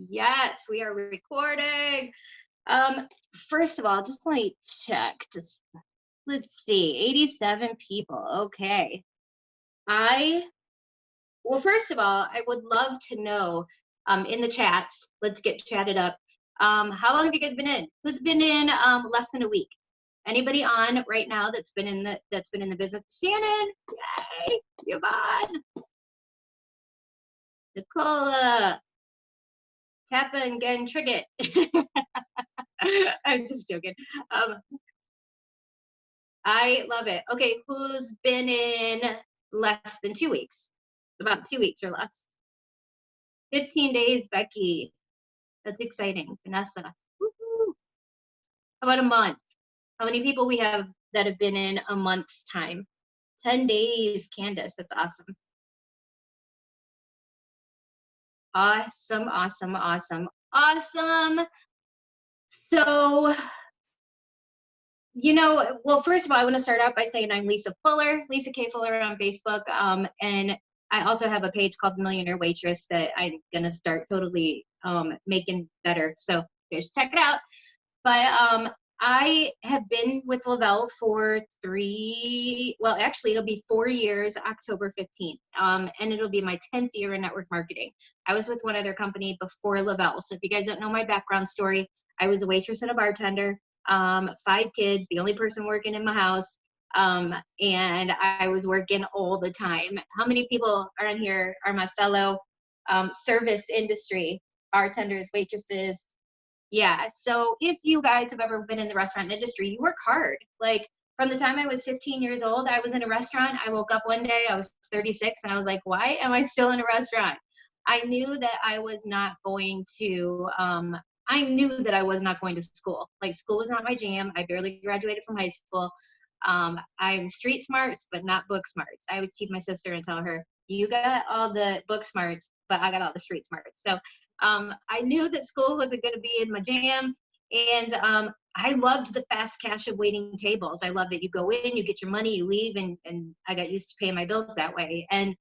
Yes, we are recording. First of all, just let me check. Just let's see, 87 people. Okay. I first of all, I would love to know in the chats, let's get chatted up. How long have you guys been in? Who's been in less than a week? Anybody on right now that's been in the business? Shannon, yay, Yvonne, Nicola, Tappa and Gen Triggett. I'm just joking. Um, I love it. Okay, who's been in less than 2 weeks? About 2 weeks or less. 15 days, Becky. That's exciting. Vanessa. Woo-hoo. How about a month? How many people we have that have been in a month's time? 10 days, Candace. That's awesome. Awesome, awesome, awesome, awesome. So, well, first of all, I want to start out by saying I'm Lisa Fuller, Lisa K. Fuller on Facebook. And I also have a page called Millionaire Waitress that I'm going to start totally making better. So just check it out. But I have been with Lavelle for actually, it'll be 4 years, October 15th. And it'll be my 10th year in network marketing. I was with one other company before Lavelle. So if you guys don't know my background story, I was a waitress and a bartender. 5 kids, the only person working in my house. And I was working all the time. How many people are in here are my fellow service industry, bartenders, waitresses? Yeah. So if you guys have ever been in the restaurant industry, you work hard. Like from the time I was 15 years old, I was in a restaurant. I woke up one day, I was 36, and I was like, why am I still in a restaurant? I knew that I was not going to, I knew that I was not going to school. Like school was not my jam. I barely graduated from high school. I'm street smarts, but not book smarts. I would tease my sister and tell her, you got all the book smarts, but I got all the street smarts. So I knew that school wasn't going to be in my jam. And I loved the fast cash of waiting tables. I love that you go in, you get your money, you leave, and I got used to paying my bills that way. And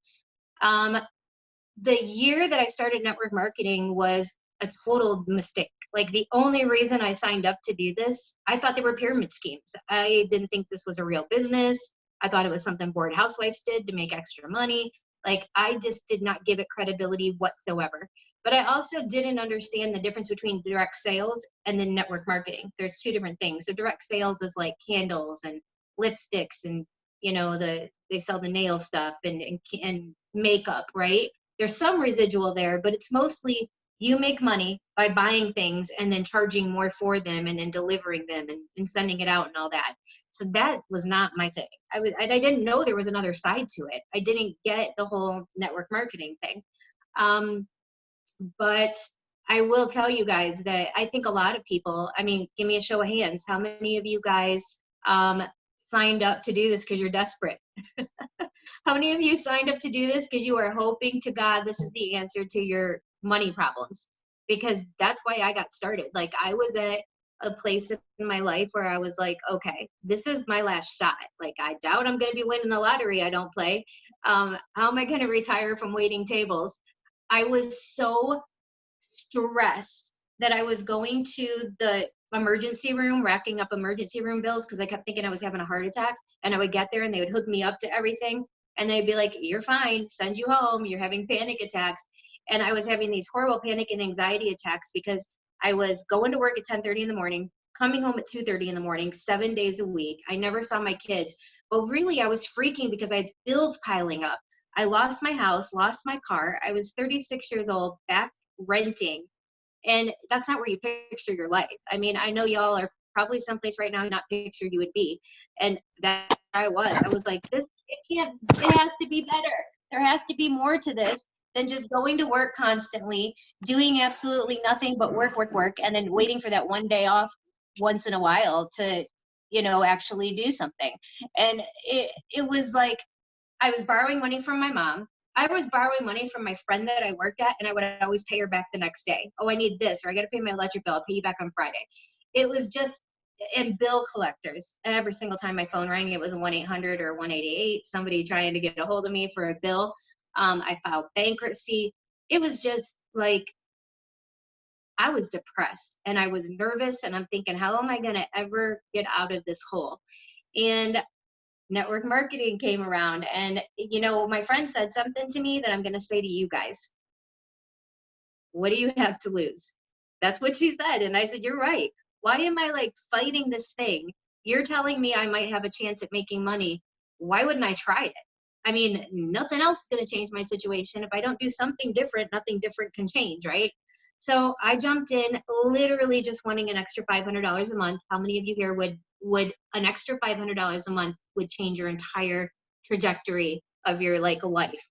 um, the year that I started network marketing was a total mistake. Like the only reason I signed up to do this, I thought they were pyramid schemes. I didn't think this was a real business. I thought it was something bored housewives did to make extra money. Like I just did not give it credibility whatsoever. But I also didn't understand the difference between direct sales and then network marketing. There's two different things. So direct sales is like candles and lipsticks and they sell the nail stuff and makeup, right? There's some residual there, but it's mostly you make money by buying things and then charging more for them and then delivering them and sending it out and all that. So that was not my thing. I didn't know there was another side to it. I didn't get the whole network marketing thing. But I will tell you guys that I think a lot of people, I mean, give me a show of hands. How many of you guys signed up to do this because you're desperate? How many of you signed up to do this because you are hoping to God this is the answer to your money problems? Because that's why I got started. Like I was at a place in my life where I was like, okay, this is my last shot. Like I doubt I'm going to be winning the lottery. I don't play. How am I going to retire from waiting tables? I was so stressed that I was going to the emergency room, racking up emergency room bills because I kept thinking I was having a heart attack. And I would get there and they would hook me up to everything. And they'd be like, you're fine, send you home, you're having panic attacks. And I was having these horrible panic and anxiety attacks because I was going to work at 10:30 in the morning, coming home at 2:30 in the morning, 7 days a week. I never saw my kids. But really, I was freaking because I had bills piling up. I lost my house, lost my car. I was 36 years old, back renting. And that's not where you picture your life. I mean, I know y'all are probably someplace right now not pictured you would be. And that I was like, it has to be better. There has to be more to this than just going to work constantly, doing absolutely nothing but work, work, work, and then waiting for that one day off once in a while to, actually do something. And it was like, I was borrowing money from my mom. I was borrowing money from my friend that I worked at, and I would always pay her back the next day. Oh, I need this, or I got to pay my electric bill. I'll pay you back on Friday. It was just, and bill collectors. Every single time my phone rang, it was a 1-800 or 188, somebody trying to get a hold of me for a bill. I filed bankruptcy. It was just like I was depressed and I was nervous, and I'm thinking, how am I going to ever get out of this hole? And network marketing came around, and my friend said something to me that I'm going to say to you guys. What do you have to lose? That's what she said. And I said, you're right. Why am I like fighting this thing? You're telling me I might have a chance at making money. Why wouldn't I try it? I mean, nothing else is going to change my situation. If I don't do something different, nothing different can change, right? So I jumped in, literally just wanting an extra $500 a month. How many of you here would an extra $500 a month would change your entire trajectory of your like life?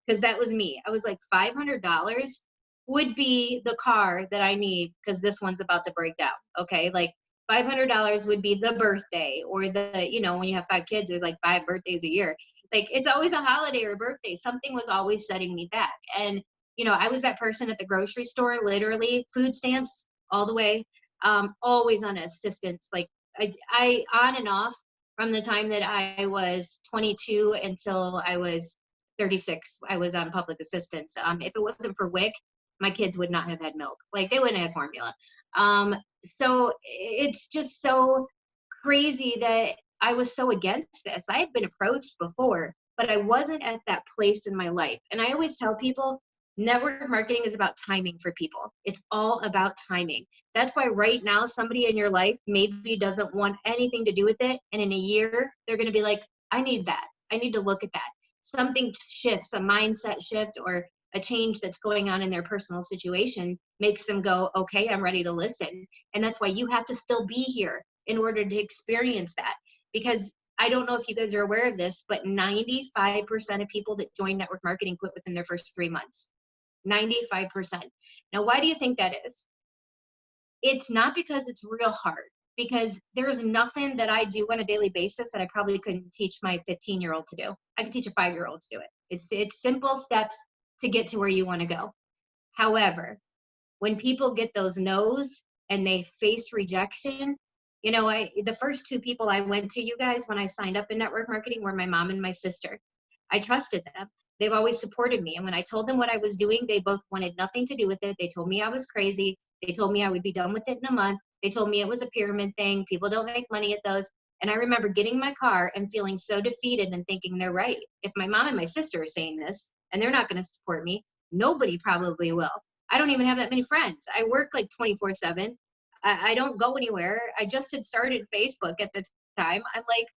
Because that was me. I was like, $500 would be the car that I need because this one's about to break down. Okay. Like $500 would be the birthday, or when you have 5 kids, there's like 5 birthdays a year. Like it's always a holiday or a birthday. Something was always setting me back. And, I was that person at the grocery store, literally food stamps all the way, always on assistance. Like I on and off from the time that I was 22 until I was 36, I was on public assistance. If it wasn't for WIC, my kids would not have had milk. Like they wouldn't have had formula. So it's just so crazy that I was so against this. I had been approached before, but I wasn't at that place in my life. And I always tell people, network marketing is about timing for people. It's all about timing. That's why right now, somebody in your life maybe doesn't want anything to do with it. And in a year, they're going to be like, I need that. I need to look at that. Something shifts, a mindset shift, or a change that's going on in their personal situation makes them go, okay, I'm ready to listen. And that's why you have to still be here in order to experience that. Because I don't know if you guys are aware of this, but 95% of people that join network marketing quit within their first 3 months. 95%. Now, why do you think that is? It's not because it's real hard, because there's nothing that I do on a daily basis that I probably couldn't teach my 15-year-old to do. I could teach a 5-year-old to do it. It's simple steps to get to where you want to go. However, when people get those no's and they face rejection, the first 2 people I went to, you guys, when I signed up in network marketing, were my mom and my sister. I trusted them. They've always supported me. And when I told them what I was doing, they both wanted nothing to do with it. They told me I was crazy. They told me I would be done with it in a month. They told me it was a pyramid thing. People don't make money at those. And I remember getting in my car and feeling so defeated and thinking, they're right. If my mom and my sister are saying this and they're not going to support me, nobody probably will. I don't even have that many friends. I work like 24/7. I don't go anywhere. I just had started Facebook at the time. I'm like,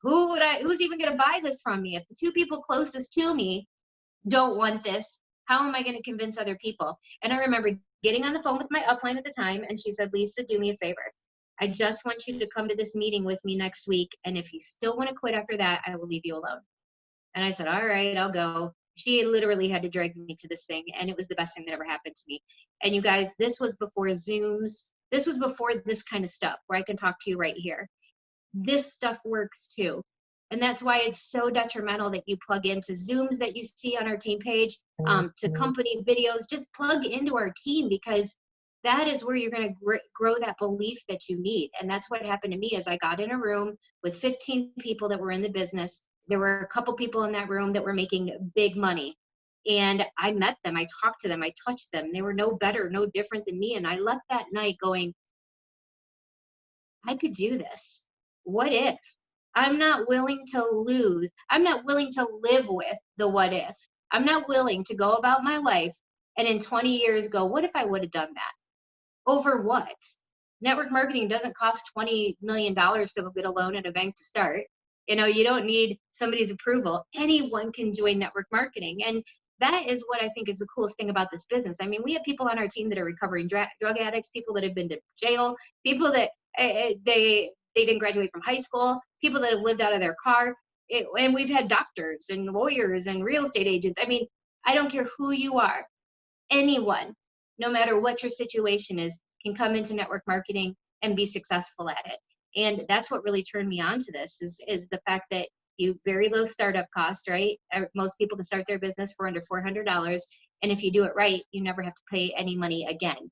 who's even going to buy this from me? If the 2 people closest to me don't want this, how am I going to convince other people? And I remember getting on the phone with my upline at the time, and she said, Lisa, do me a favor. I just want you to come to this meeting with me next week. And if you still want to quit after that, I will leave you alone. And I said, all right, I'll go. She literally had to drag me to this thing, and it was the best thing that ever happened to me. And you guys, this was before Zooms. This was before this kind of stuff where I can talk to you right here. This stuff works too. And that's why it's so detrimental that you plug into Zooms that you see on our team page, to company videos. Just plug into our team, because that is where you're going to grow that belief that you need. And that's what happened to me. As I got in a room with 15 people that were in the business. There were a couple people in that room that were making big money. And I met them, I talked to them, I touched them. They were no better, no different than me. And I left that night going, I could do this. What if? I'm not willing to lose. I'm not willing to live with the what if. I'm not willing to go about my life and in 20 years go, what if I would have done that? Over what? Network marketing doesn't cost $20 million to get a loan at a bank to start. You don't need somebody's approval. Anyone can join network marketing. And that is what I think is the coolest thing about this business. I mean, we have people on our team that are recovering drug addicts, people that have been to jail, people that they didn't graduate from high school, people that have lived out of their car. And we've had doctors and lawyers and real estate agents. I mean, I don't care who you are. Anyone, no matter what your situation is, can come into network marketing and be successful at it. And that's what really turned me on to this is the fact that you very low startup cost, right? Most people can start their business for under $400. And if you do it right, you never have to pay any money again,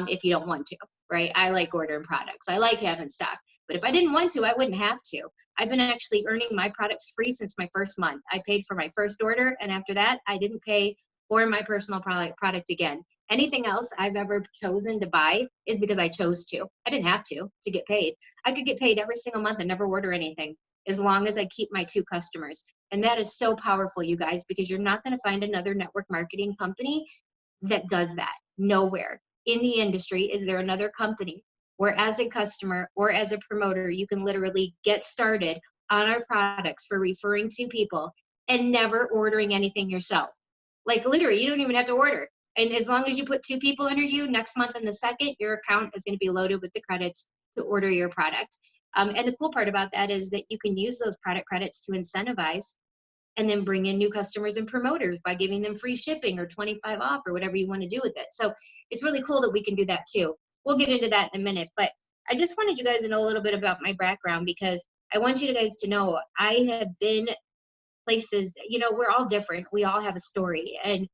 if you don't want to, right? I like ordering products. I like having stock. But if I didn't want to, I wouldn't have to. I've been actually earning my products free since my first month. I paid for my first order. And after that, I didn't pay for my personal product again. Anything else I've ever chosen to buy is because I chose to. I didn't have to get paid. I could get paid every single month and never order anything as long as I keep my 2 customers. And that is so powerful, you guys, because you're not going to find another network marketing company that does that. Nowhere in the industry is there another company where, as a customer or as a promoter, you can literally get started on our products for referring to people and never ordering anything yourself. Like literally, you don't even have to order. And as long as you put 2 people under you, next month and the second, your account is going to be loaded with the credits to order your product. And the cool part about that is that you can use those product credits to incentivize and then bring in new customers and promoters by giving them free shipping or 25 off or whatever you want to do with it. So it's really cool that we can do that too. We'll get into that in a minute, but I just wanted you guys to know a little bit about my background, because I want you guys to know I have been places, we're all different. We all have a story. And,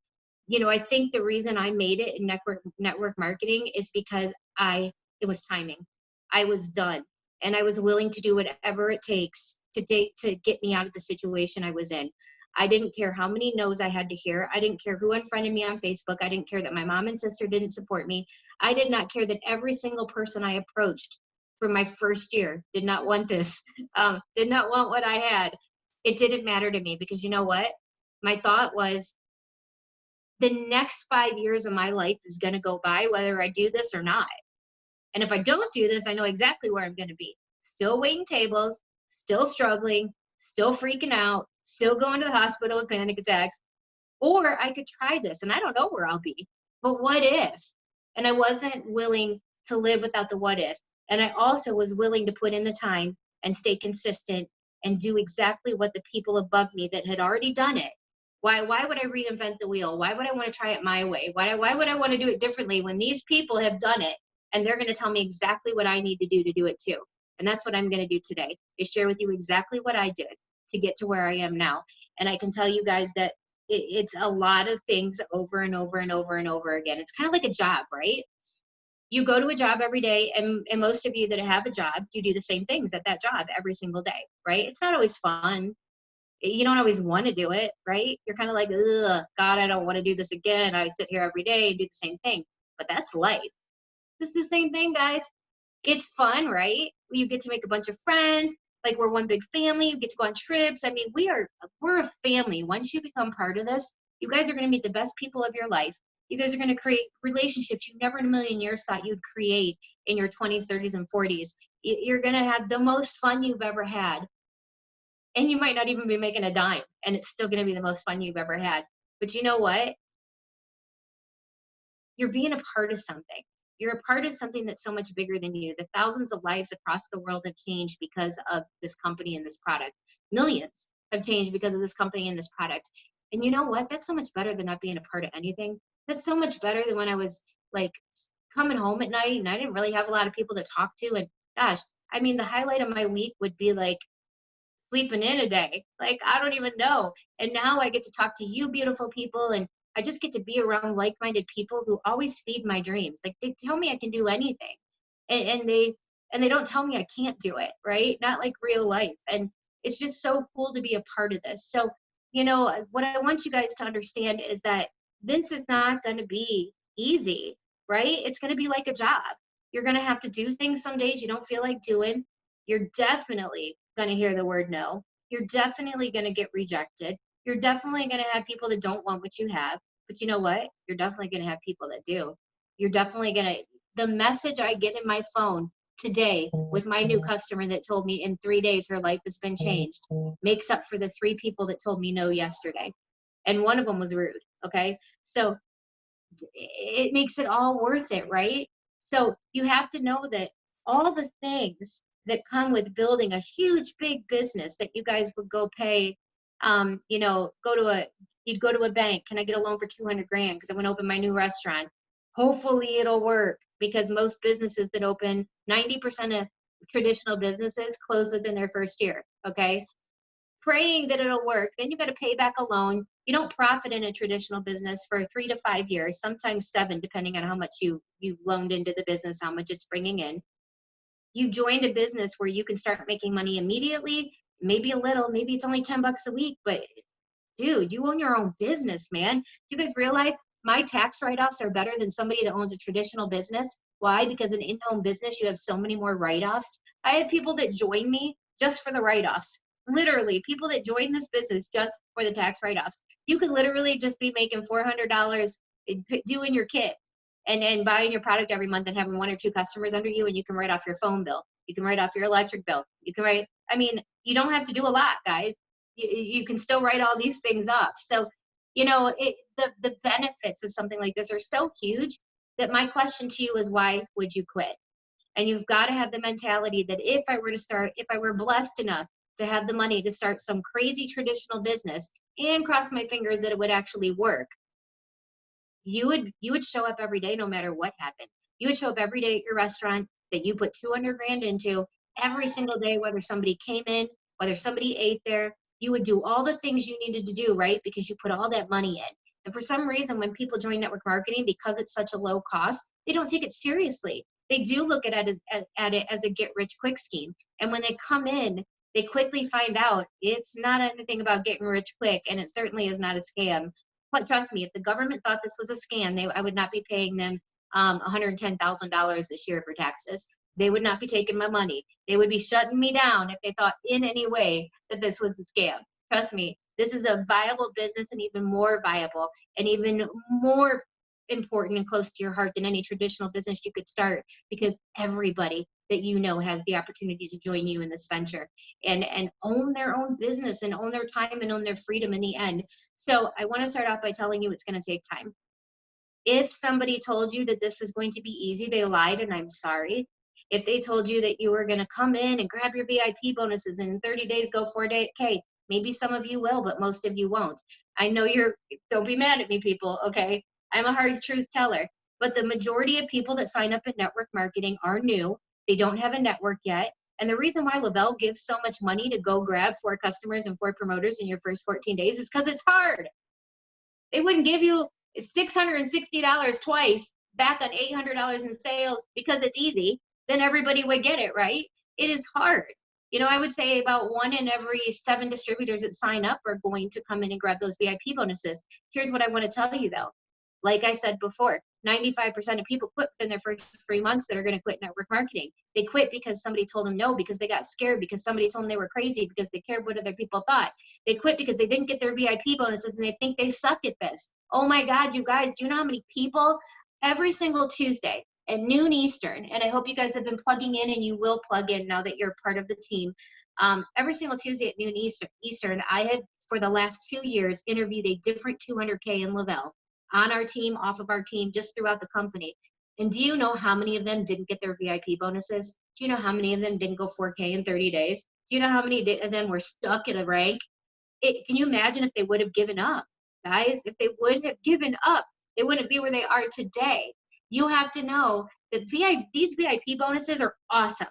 I think the reason I made it in network marketing is because it was timing. I was done, and I was willing to do whatever it takes to get me out of the situation I was in. I didn't care how many no's I had to hear. I didn't care who unfriended me on Facebook. I didn't care that my mom and sister didn't support me. I did not care that every single person I approached for my first year did not want this, did not want what I had. It didn't matter to me, because you know what? My thought was, the next 5 years of my life is going to go by whether I do this or not. And if I don't do this, I know exactly where I'm going to be. Still waiting tables, still struggling, still freaking out, still going to the hospital with panic attacks. Or I could try this and I don't know where I'll be. But what if? And I wasn't willing to live without the what if. And I also was willing to put in the time and stay consistent and do exactly what the people above me that had already done it. Why would I reinvent the wheel? Why would I want to try it my way? Why would I want to do it differently when these people have done it and they're going to tell me exactly what I need to do it too? And that's what I'm going to do today, is share with you exactly what I did to get to where I am now. And I can tell you guys that it's a lot of things over and over and over and over again. It's kind of like a job, right? You go to a job every day, and most of you that have a job, you do the same things at that job every single day, right? It's not always fun. You don't always want to do it, right? You're kind of like, ugh, God, I don't want to do this again. I sit here every day and do the same thing. But that's life. This is the same thing, guys. It's fun, right? You get to make a bunch of friends. Like, we're one big family. You get to go on trips. I mean, we're a family. Once you become part of this, you guys are going to meet the best people of your life. You guys are going to create relationships you never in a million years thought you'd create in your 20s, 30s, and 40s. You're going to have the most fun you've ever had. And you might not even be making a dime, and it's still going to be the most fun you've ever had. But you know what? You're being a part of something. You're a part of something that's so much bigger than you. The thousands of lives across the world have changed because of this company and this product. Millions have changed because of this company and this product. And you know what? That's so much better than not being a part of anything. That's so much better than when I was like coming home at night and I didn't really have a lot of people to talk to. And gosh, I mean, the highlight of my week would be like sleeping in a day. Like, I don't even know. And now I get to talk to you beautiful people, and I just get to be around like-minded people who always feed my dreams. Like, they tell me I can do anything, and they don't tell me I can't do it, right? Not like real life. And it's just so cool to be a part of this. So, what I want you guys to understand is that this is not going to be easy, right? It's going to be like a job. You're going to have to do things some days you don't feel like doing. You're definitely going to hear the word no. You're definitely going to get rejected. You're definitely going to have people that don't want what you have. But you know what? You're definitely going to have people that do. You're definitely going to, the message I get in my phone today with my new customer that told me in 3 days her life has been changed makes up for the 3 people that told me no yesterday. And one of them was rude. Okay. So it makes it all worth it, right? So you have to know that all the things that come with building a huge, big business that you guys would go pay, you'd go to a bank. Can I get a loan for 200 grand? Because I want to open my new restaurant. Hopefully it'll work, because most businesses that open, 90% of traditional businesses close within their first year. Okay. Praying that it'll work. Then you got to pay back a loan. You don't profit in a traditional business for 3 to 5 years, sometimes 7, depending on how much you loaned into the business, how much it's bringing in. You joined a business where you can start making money immediately, maybe a little, maybe it's only $10 a week, but dude, you own your own business, man. Do you guys realize my tax write-offs are better than somebody that owns a traditional business. Why? Because an in-home business, you have so many more write-offs. I have people that join me just for the write-offs. Literally, people that join this business just for the tax write-offs. You could literally just be making $400 doing your kit and buying your product every month and having 1 or 2 customers under you, and you can write off your phone bill. You can write off your electric bill. You can write, I mean, you don't have to do a lot, guys. You can still write all these things off. So, the benefits of something like this are so huge that my question to you is, why would you quit? And you've got to have the mentality that if I were blessed enough to have the money to start some crazy traditional business and cross my fingers that it would actually work, you would show up every day no matter what happened. You would show up every day at your restaurant that you put 200 grand into every single day, whether somebody came in, whether somebody ate there. You would do all the things you needed to do, right? Because you put all that money in. And for some reason, when people join network marketing, because it's such a low cost, they don't take it seriously. They do look at it as a get rich quick scheme. And when they come in, they quickly find out it's not anything about getting rich quick, and it certainly is not a scam. But trust me, if the government thought this was a scam, I would not be paying them $110,000 this year for taxes. They would not be taking my money. They would be shutting me down if they thought in any way that this was a scam. Trust me, this is a viable business, and even more viable and even more important and close to your heart than any traditional business you could start, because everybody that you know has the opportunity to join you in this venture and own their own business and own their time and own their freedom in the end. So I want to start off by telling you it's going to take time. If somebody told you that this is going to be easy, they lied, and I'm sorry. If they told you that you were going to come in and grab your VIP bonuses in 30 days, go 4K, maybe some of you will, but most of you won't. I know don't be mad at me, people, okay? I'm a hard truth teller, but the majority of people that sign up in network marketing are new. They don't have a network yet. And the reason why Lavelle gives so much money to go grab 4 customers and 4 promoters in your first 14 days is because it's hard. They wouldn't give you $660 twice back on $800 in sales because it's easy. Then everybody would get it, right? It is hard. I would say about 1 in every 7 distributors that sign up are going to come in and grab those VIP bonuses. Here's what I want to tell you though. Like I said before, 95% of people quit within their first 3 months that are going to quit network marketing. They quit because somebody told them no, because they got scared, because somebody told them they were crazy, because they cared what other people thought. They quit because they didn't get their VIP bonuses and they think they suck at this. Oh my God, you guys, do you know how many people every single Tuesday at noon Eastern, and I hope you guys have been plugging in, and you will plug in now that you're part of the team. Every single Tuesday at noon Eastern, I had for the last 2 years interviewed a different 200K in Lavelle, on our team, off of our team, just throughout the company. And do you know how many of them didn't get their VIP bonuses? Do you know how many of them didn't go 4K in 30 days? Do you know how many of them were stuck at a rank? Can you imagine if they would have given up? Guys, if they would have given up, they wouldn't be where they are today. You have to know that these VIP bonuses are awesome.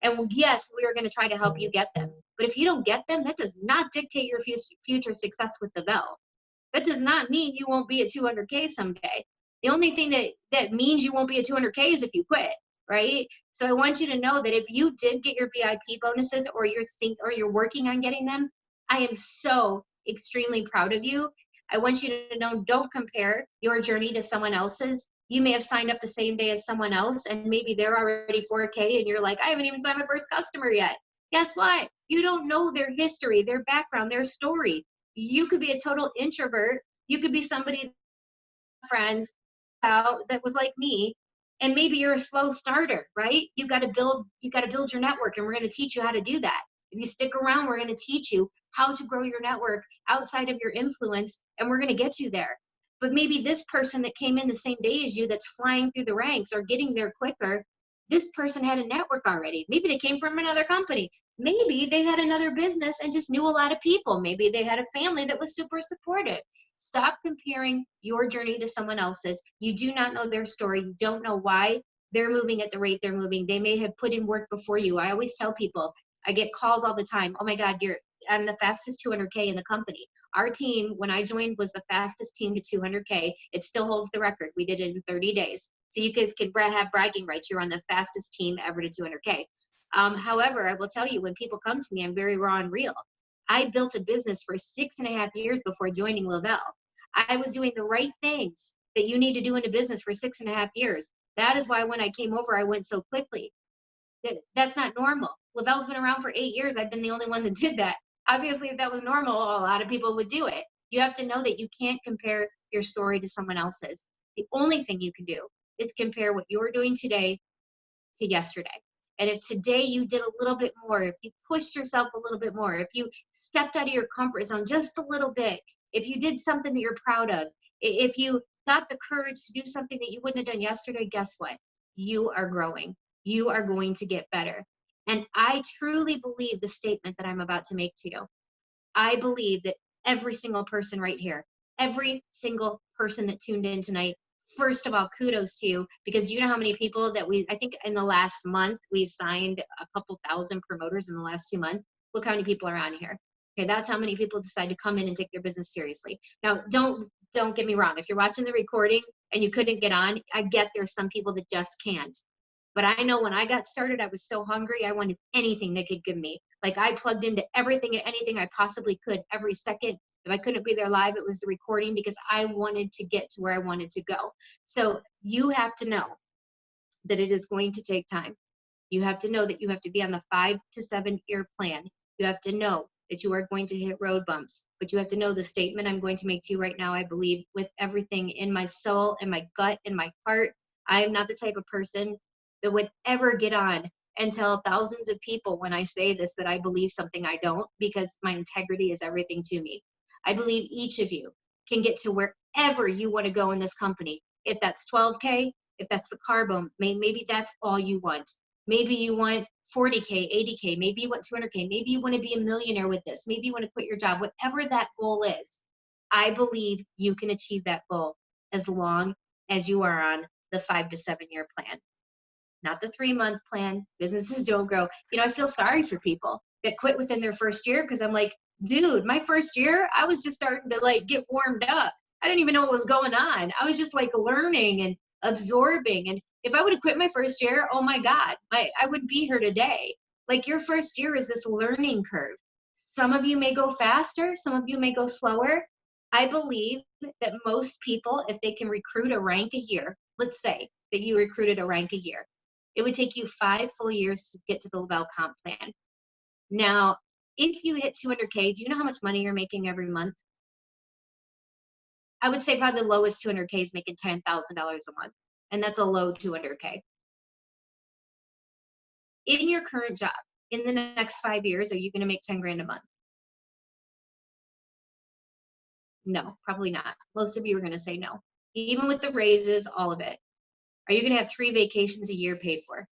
And yes, we are going to try to help you get them. But if you don't get them, that does not dictate your future success with Lavelle. That does not mean you won't be at 200K someday. The only thing that means you won't be at 200K is if you quit, right? So I want you to know that if you did get your VIP bonuses, or you're working on getting them, I am so extremely proud of you. I want you to know, don't compare your journey to someone else's. You may have signed up the same day as someone else, and maybe they're already 4K, and you're like, I haven't even signed my first customer yet. Guess what? You don't know their history, their background, their story. You could be a total introvert. You could be somebody, friends out, that was like me, and maybe you're a slow starter, right? You got to build your network, and we're going to teach you how to do that. If you stick around, we're going to teach you how to grow your network outside of your influence, and we're going to get you there. But maybe this person that came in the same day as you, that's flying through the ranks or getting there quicker, this person had a network already. Maybe they came from another company. Maybe they had another business and just knew a lot of people. Maybe they had a family that was super supportive. Stop comparing your journey to someone else's. You do not know their story. You don't know why they're moving at the rate they're moving. They may have put in work before you. I always tell people, I get calls all the time. Oh my God, I'm the fastest 200K in the company. Our team, when I joined, was the fastest team to 200K. It still holds the record. We did it in 30 days. So you guys can have bragging rights. You're on the fastest team ever to 200K. However, I will tell you, when people come to me, I'm very raw and real. I built a business for 6.5 years before joining Lavelle. I was doing the right things. that you need to do in a business for 6.5 years. That is why when I came over, I went so quickly. That's not normal. Lavelle's been around for 8 years. I've been the only one that did that. Obviously, if that was normal, a lot of people would do it. You have to know that you can't compare your story to someone else's. The only thing you can do is compare what you're doing today to yesterday. And if today you did a little bit more, if you pushed yourself a little bit more, if you stepped out of your comfort zone just a little bit, if you did something that you're proud of, if you got the courage to do something that you wouldn't have done yesterday, guess what? You are growing. You are going to get better. And I truly believe the statement that I'm about to make to you. I believe that every single person right here, every single person that tuned in tonight, first of all, kudos to you, because you know how many people that I think in the last month, we've signed a couple thousand promoters in the last 2 months. Look how many people are on here. Okay, that's how many people decide to come in and take their business seriously. Now, don't get me wrong. If you're watching the recording and you couldn't get on, I get there's some people that just can't. But I know when I got started, I was so hungry. I wanted anything they could give me. Like I plugged into everything and anything I possibly could every second. If I couldn't be there live, it was the recording because I wanted to get to where I wanted to go. So you have to know that it is going to take time. You have to know that you have to be on the 5 to 7 year plan. You have to know that you are going to hit road bumps, but you have to know the statement I'm going to make to you right now. I believe with everything in my soul and my gut and my heart. I am not the type of person that would ever get on and tell thousands of people when I say this that I believe something I don't, because my integrity is everything to me. I believe each of you can get to wherever you want to go in this company. If that's 12K, if that's the car boom, maybe that's all you want. Maybe you want 40K, 80K, maybe you want 200K, maybe you want to be a millionaire with this, maybe you want to quit your job, whatever that goal is. I believe you can achieve that goal as long as you are on the 5 to 7 year plan. Not the 3-month plan. Businesses don't grow. You know, I feel sorry for people that quit within their first year because I'm like, dude, my first year, I was just starting to like get warmed up. I didn't even know what was going on. I was just like learning and absorbing. And if I would have quit my first year, oh my God, I wouldn't be here today. Like your first year is this learning curve. Some of you may go faster. Some of you may go slower. I believe that most people, if they can recruit a rank a year, let's say that you recruited a rank a year, it would take you 5 full years to get to the Lavelle comp plan. Now, if you hit 200K, do you know how much money you're making every month? I would say probably the lowest 200K is making $10,000 a month. And that's a low 200K. In your current job, in the next 5 years, are you going to make 10 grand a month? No, probably not. Most of you are going to say no. Even with the raises, all of it. Are you going to have 3 vacations a year paid for?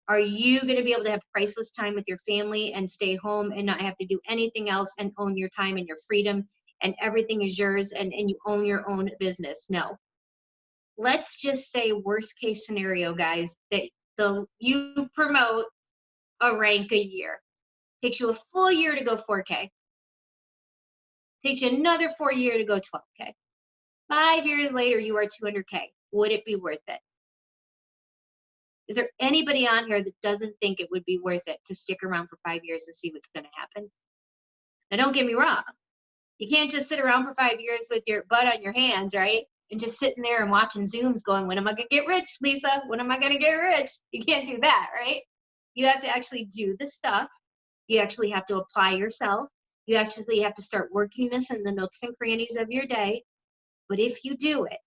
Are you going to be able to have priceless time with your family and stay home and not have to do anything else and own your time and your freedom and everything is yours and you own your own business? No. Let's just say worst case scenario, guys, that you promote a rank a year. Takes you a full year to go 4K. Takes you another 4 years to go 12K. 5 years later, you are 200K. Would it be worth it? Is there anybody on here that doesn't think it would be worth it to stick around for 5 years and see what's going to happen? Now, don't get me wrong. You can't just sit around for 5 years with your butt on your hands, right? And just sitting there and watching Zooms going, when am I going to get rich, Lisa? When am I going to get rich? You can't do that, right? You have to actually do the stuff. You actually have to apply yourself. You actually have to start working this in the nooks and crannies of your day. But if you do it,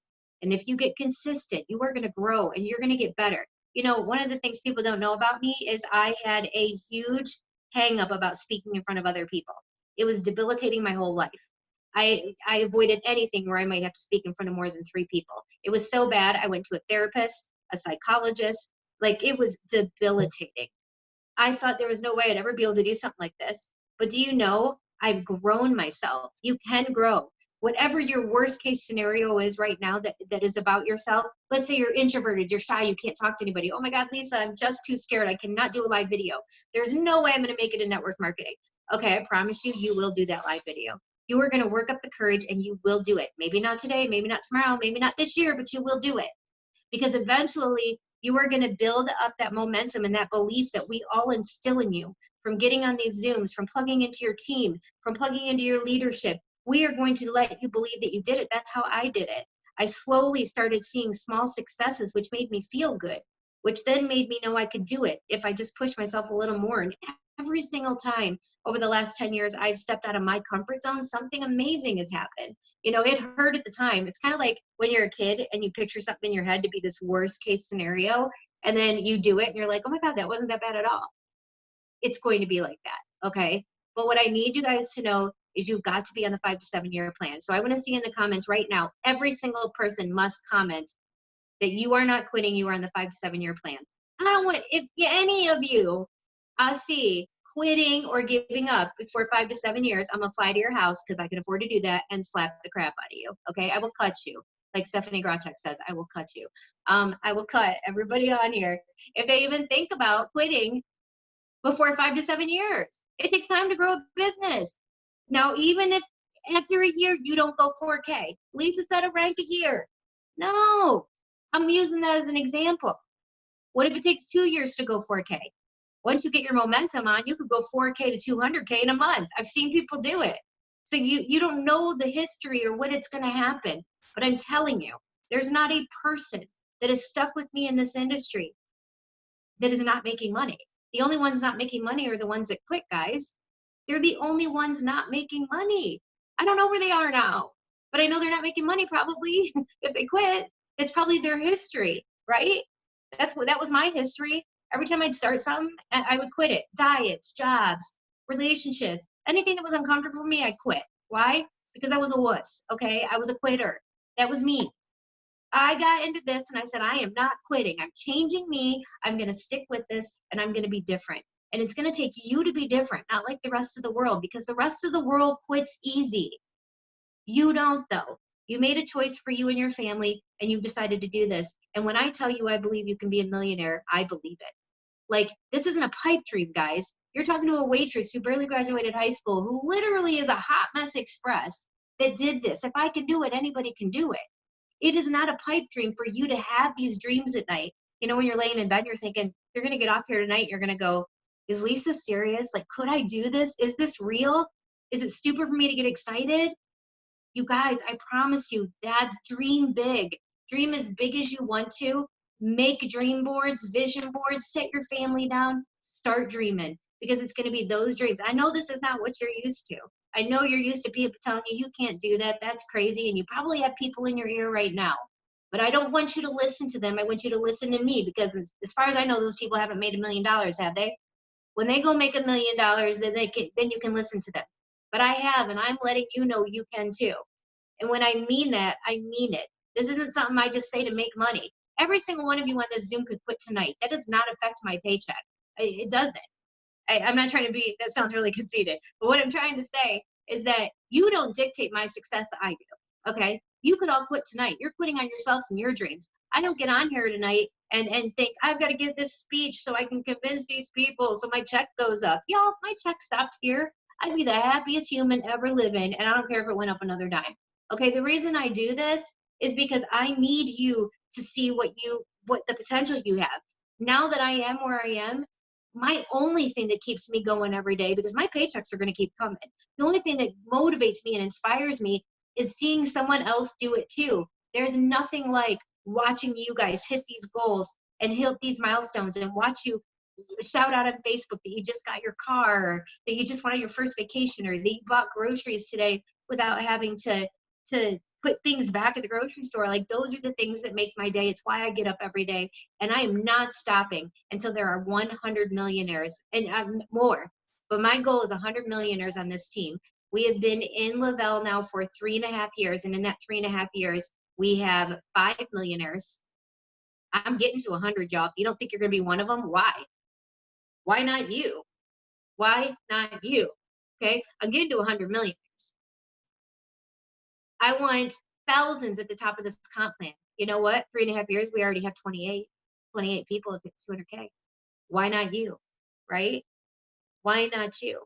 and if you get consistent, you are going to grow and you're going to get better. You know, one of the things people don't know about me is I had a huge hang up about speaking in front of other people. It was debilitating my whole life. I avoided anything where I might have to speak in front of more than 3 people. It was so bad. I went to a therapist, a psychologist. Like, it was debilitating. I thought there was no way I'd ever be able to do something like this. But do you know, I've grown myself. You can grow. Whatever your worst case scenario is right now that is about yourself. Let's say you're introverted, you're shy, you can't talk to anybody. Oh my God, Lisa, I'm just too scared. I cannot do a live video. There's no way I'm going to make it in network marketing. Okay, I promise you, you will do that live video. You are going to work up the courage and you will do it. Maybe not today, maybe not tomorrow, maybe not this year, but you will do it. Because eventually you are going to build up that momentum and that belief that we all instill in you from getting on these Zooms, from plugging into your team, from plugging into your leadership. We are going to let you believe that you did it. That's how I did it. I slowly started seeing small successes, which made me feel good, which then made me know I could do it if I just pushed myself a little more. And every single time over the last 10 years, I've stepped out of my comfort zone, something amazing has happened. You know, it hurt at the time. It's kind of like when you're a kid and you picture something in your head to be this worst case scenario, and then you do it and you're like, oh my God, that wasn't that bad at all. It's going to be like that. Okay. But what I need you guys to know is you've got to be on the 5 to 7 year plan. So I want to see in the comments right now, every single person must comment that you are not quitting, you are on the 5 to 7 year plan. I don't want, if any of you I see quitting or giving up for 5 to 7 years, I'm gonna fly to your house because I can afford to do that and slap the crap out of you. Okay, I will cut you. Like Stephanie Grachek says, I will cut you. I will cut everybody on here if they even think about quitting before 5 to 7 years. It takes time to grow a business. Now, even if after a year you don't go 4K, Lisa set a rank a year. No, I'm using that as an example. What if it takes 2 years to go 4K? Once you get your momentum on, you could go 4K to 200K in a month. I've seen people do it. So you don't know the history or what it's going to happen. But I'm telling you, there's not a person that is stuck with me in this industry that is not making money. The only ones not making money are the ones that quit, guys. They're the only ones not making money. I don't know where they are now, but I know they're not making money probably if they quit. It's probably their history, right? That was my history. Every time I'd start something, I would quit it. Diets, jobs, relationships, anything that was uncomfortable for me, I quit. Why? Because I was a wuss, okay? I was a quitter. That was me. I got into this and I said, I am not quitting. I'm changing me. I'm going to stick with this and I'm going to be different. And it's going to take you to be different, not like the rest of the world, because the rest of the world quits easy. You don't, though. You made a choice for you and your family and you've decided to do this. And when I tell you I believe you can be a millionaire, I believe it. Like, this isn't a pipe dream, guys. You're talking to a waitress who barely graduated high school, who literally is a hot mess express that did this. If I can do it, anybody can do it. It is not a pipe dream for you to have these dreams at night. You know, when you're laying in bed, you're thinking, you're going to get off here tonight. You're going to go, is Lisa serious? Like, could I do this? Is this real? Is it stupid for me to get excited? You guys, I promise you, that's dream big. Dream as big as you want to. Make dream boards, vision boards, sit your family down, start dreaming, because it's going to be those dreams. I know this is not what you're used to. I know you're used to people telling you can't do that. That's crazy. And you probably have people in your ear right now. But I don't want you to listen to them. I want you to listen to me, because as far as I know, those people haven't made $1 million, have they? When they go make $1 million, then you can listen to them. But I have, and I'm letting you know you can too. And when I mean that, I mean it. This isn't something I just say to make money. Every single one of you on this Zoom could quit tonight. That does not affect my paycheck. It doesn't. I'm not trying to be, that sounds really conceited. But what I'm trying to say is that you don't dictate my success, I do. Okay? You could all quit tonight. You're quitting on yourselves and your dreams. I don't get on here tonight and think, I've got to give this speech so I can convince these people so my check goes up. Y'all, my check stopped here. I'd be the happiest human ever living, and I don't care if it went up another dime. Okay, the reason I do this is because I need you to see what the potential you have. Now that I am where I am, my only thing that keeps me going every day, because my paychecks are going to keep coming, the only thing that motivates me and inspires me is seeing someone else do it too. There's nothing like watching you guys hit these goals and hit these milestones and watch you shout out on Facebook that you just got your car, or that you just went on your first vacation, or that you bought groceries today without having to put things back at the grocery store. Like, those are the things that make my day. It's why I get up every day, and I am not stopping until there are 100 millionaires and more. But my goal is 100 millionaires on this team. We have been in Lavelle now for 3.5 years, and in that 3.5 years, we have 5 millionaires. I'm getting to 100, y'all. If you don't think you're going to be one of them, why? Why not you? Why not you? Okay, I'm getting to 100 millionaires. I want thousands at the top of this comp plan. You know what? 3.5 years, we already have 28 people at 200K. Why not you? Right? Why not you?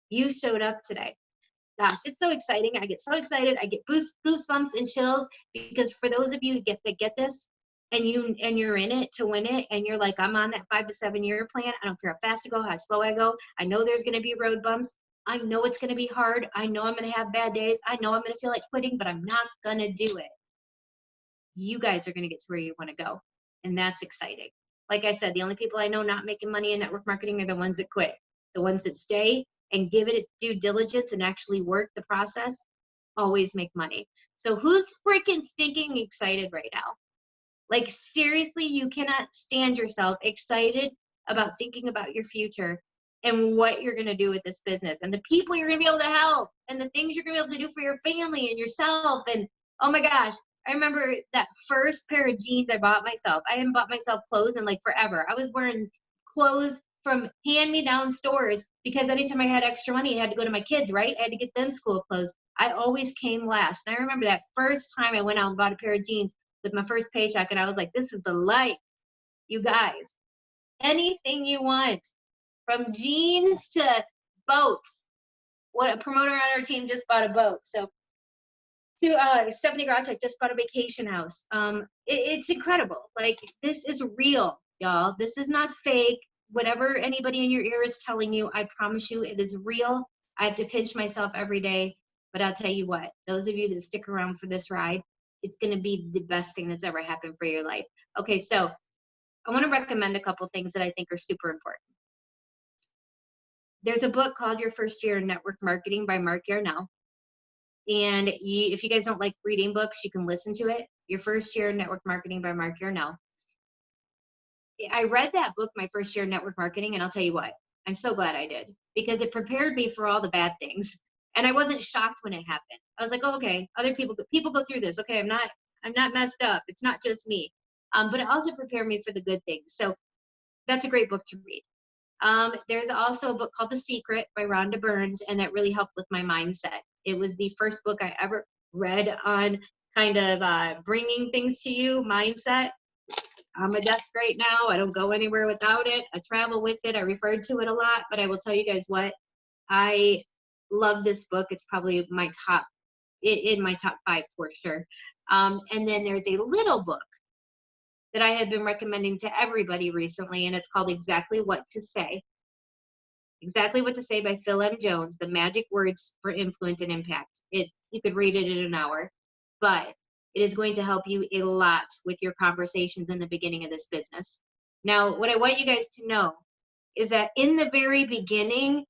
You showed up today. Gosh, it's so exciting. I get so excited. I get goosebumps and chills, because for those of you that get this, and you're in it to win it, and you're like, I'm on that 5 to 7 year plan. I don't care how fast I go, how slow I go. I know there's going to be road bumps. I know it's going to be hard. I know I'm going to have bad days. I know I'm going to feel like quitting, but I'm not going to do it. You guys are going to get to where you want to go. And that's exciting. Like I said, the only people I know not making money in network marketing are the ones that quit. The ones that stay and give it due diligence and actually work the process always make money. So who's freaking thinking excited right now? Like, seriously, you cannot stand yourself excited about thinking about your future and what you're going to do with this business and the people you're going to be able to help and the things you're going to be able to do for your family and yourself. And oh my gosh, I remember that first pair of jeans I bought myself. I hadn't bought myself clothes in like forever. I was wearing clothes from hand-me-down stores because anytime I had extra money, I had to go to my kids, right? I had to get them school clothes. I always came last. And I remember that first time I went out and bought a pair of jeans with my first paycheck, and I was like, this is the life, you guys. Anything you want, from jeans to boats. What a promoter on our team just bought a boat. So Stephanie Grotchek just bought a vacation house. It's incredible. Like, this is real, y'all. This is not fake. Whatever anybody in your ear is telling you, I promise you it is real. I have to pinch myself every day. But I'll tell you what, those of you that stick around for this ride, it's going to be the best thing that's ever happened for your life. Okay, so I want to recommend a couple things that I think are super important. There's a book called Your First Year in Network Marketing by Mark Yarnell. And if you guys don't like reading books, you can listen to it. Your First Year in Network Marketing by Mark Yarnell. I read that book my first year in network marketing, and I'll tell you what, I'm so glad I did, because it prepared me for all the bad things. And I wasn't shocked when it happened. I was like, oh, okay, other people go through this. Okay, I'm not messed up. It's not just me. But it also prepared me for the good things. So that's a great book to read. There's also a book called The Secret by Rhonda Burns, and that really helped with my mindset. It was the first book I ever read on kind of bringing things to you, mindset. I'm a desk right now. I don't go anywhere without it. I travel with it. I refer to it a lot, but I will tell you guys what, I love this book. It's probably my top, in my top 5 for sure. And then there's a little book that I have been recommending to everybody recently, and it's called Exactly What to Say. Exactly What to Say by Phil M. Jones, The Magic Words for Influence and Impact. You could read it in an hour, but it is going to help you a lot with your conversations in the beginning of this business. Now, what I want you guys to know is that in the very beginning,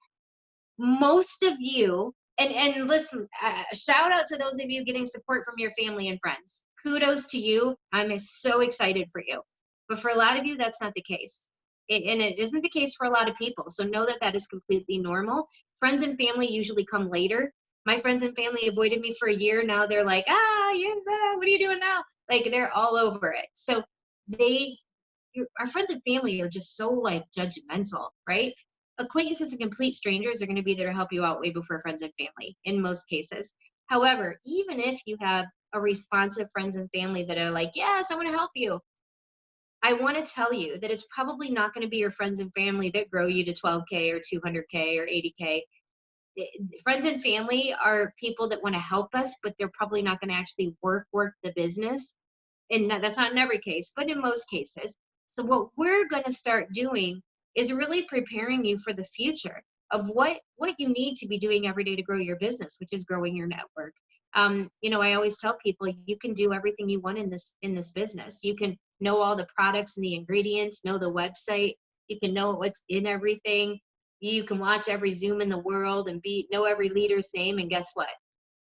most of you, and listen, shout out to those of you getting support from your family and friends. Kudos to you. I'm so excited for you. But for a lot of you, that's not the case. And it isn't the case for a lot of people. So know that that is completely normal. Friends and family usually come later. My friends and family avoided me for a year. Now they're like, what are you doing now? Like, they're all over it. So our friends and family are just so like judgmental, right? Acquaintances and complete strangers are going to be there to help you out way before friends and family in most cases. However, even if you have a responsive friends and family that are like, yes, I want to help you, I want to tell you that it's probably not going to be your friends and family that grow you to 12K or 200K or 80K. Friends and family are people that want to help us, but they're probably not going to actually work the business. And that's not in every case, but in most cases. So what we're going to start doing is really preparing you for the future of what you need to be doing every day to grow your business, which is growing your network. I always tell people, you can do everything you want in this business. You can know all the products and the ingredients, know the website. You can know what's in everything. You can watch every Zoom in the world and know every leader's name. And guess what?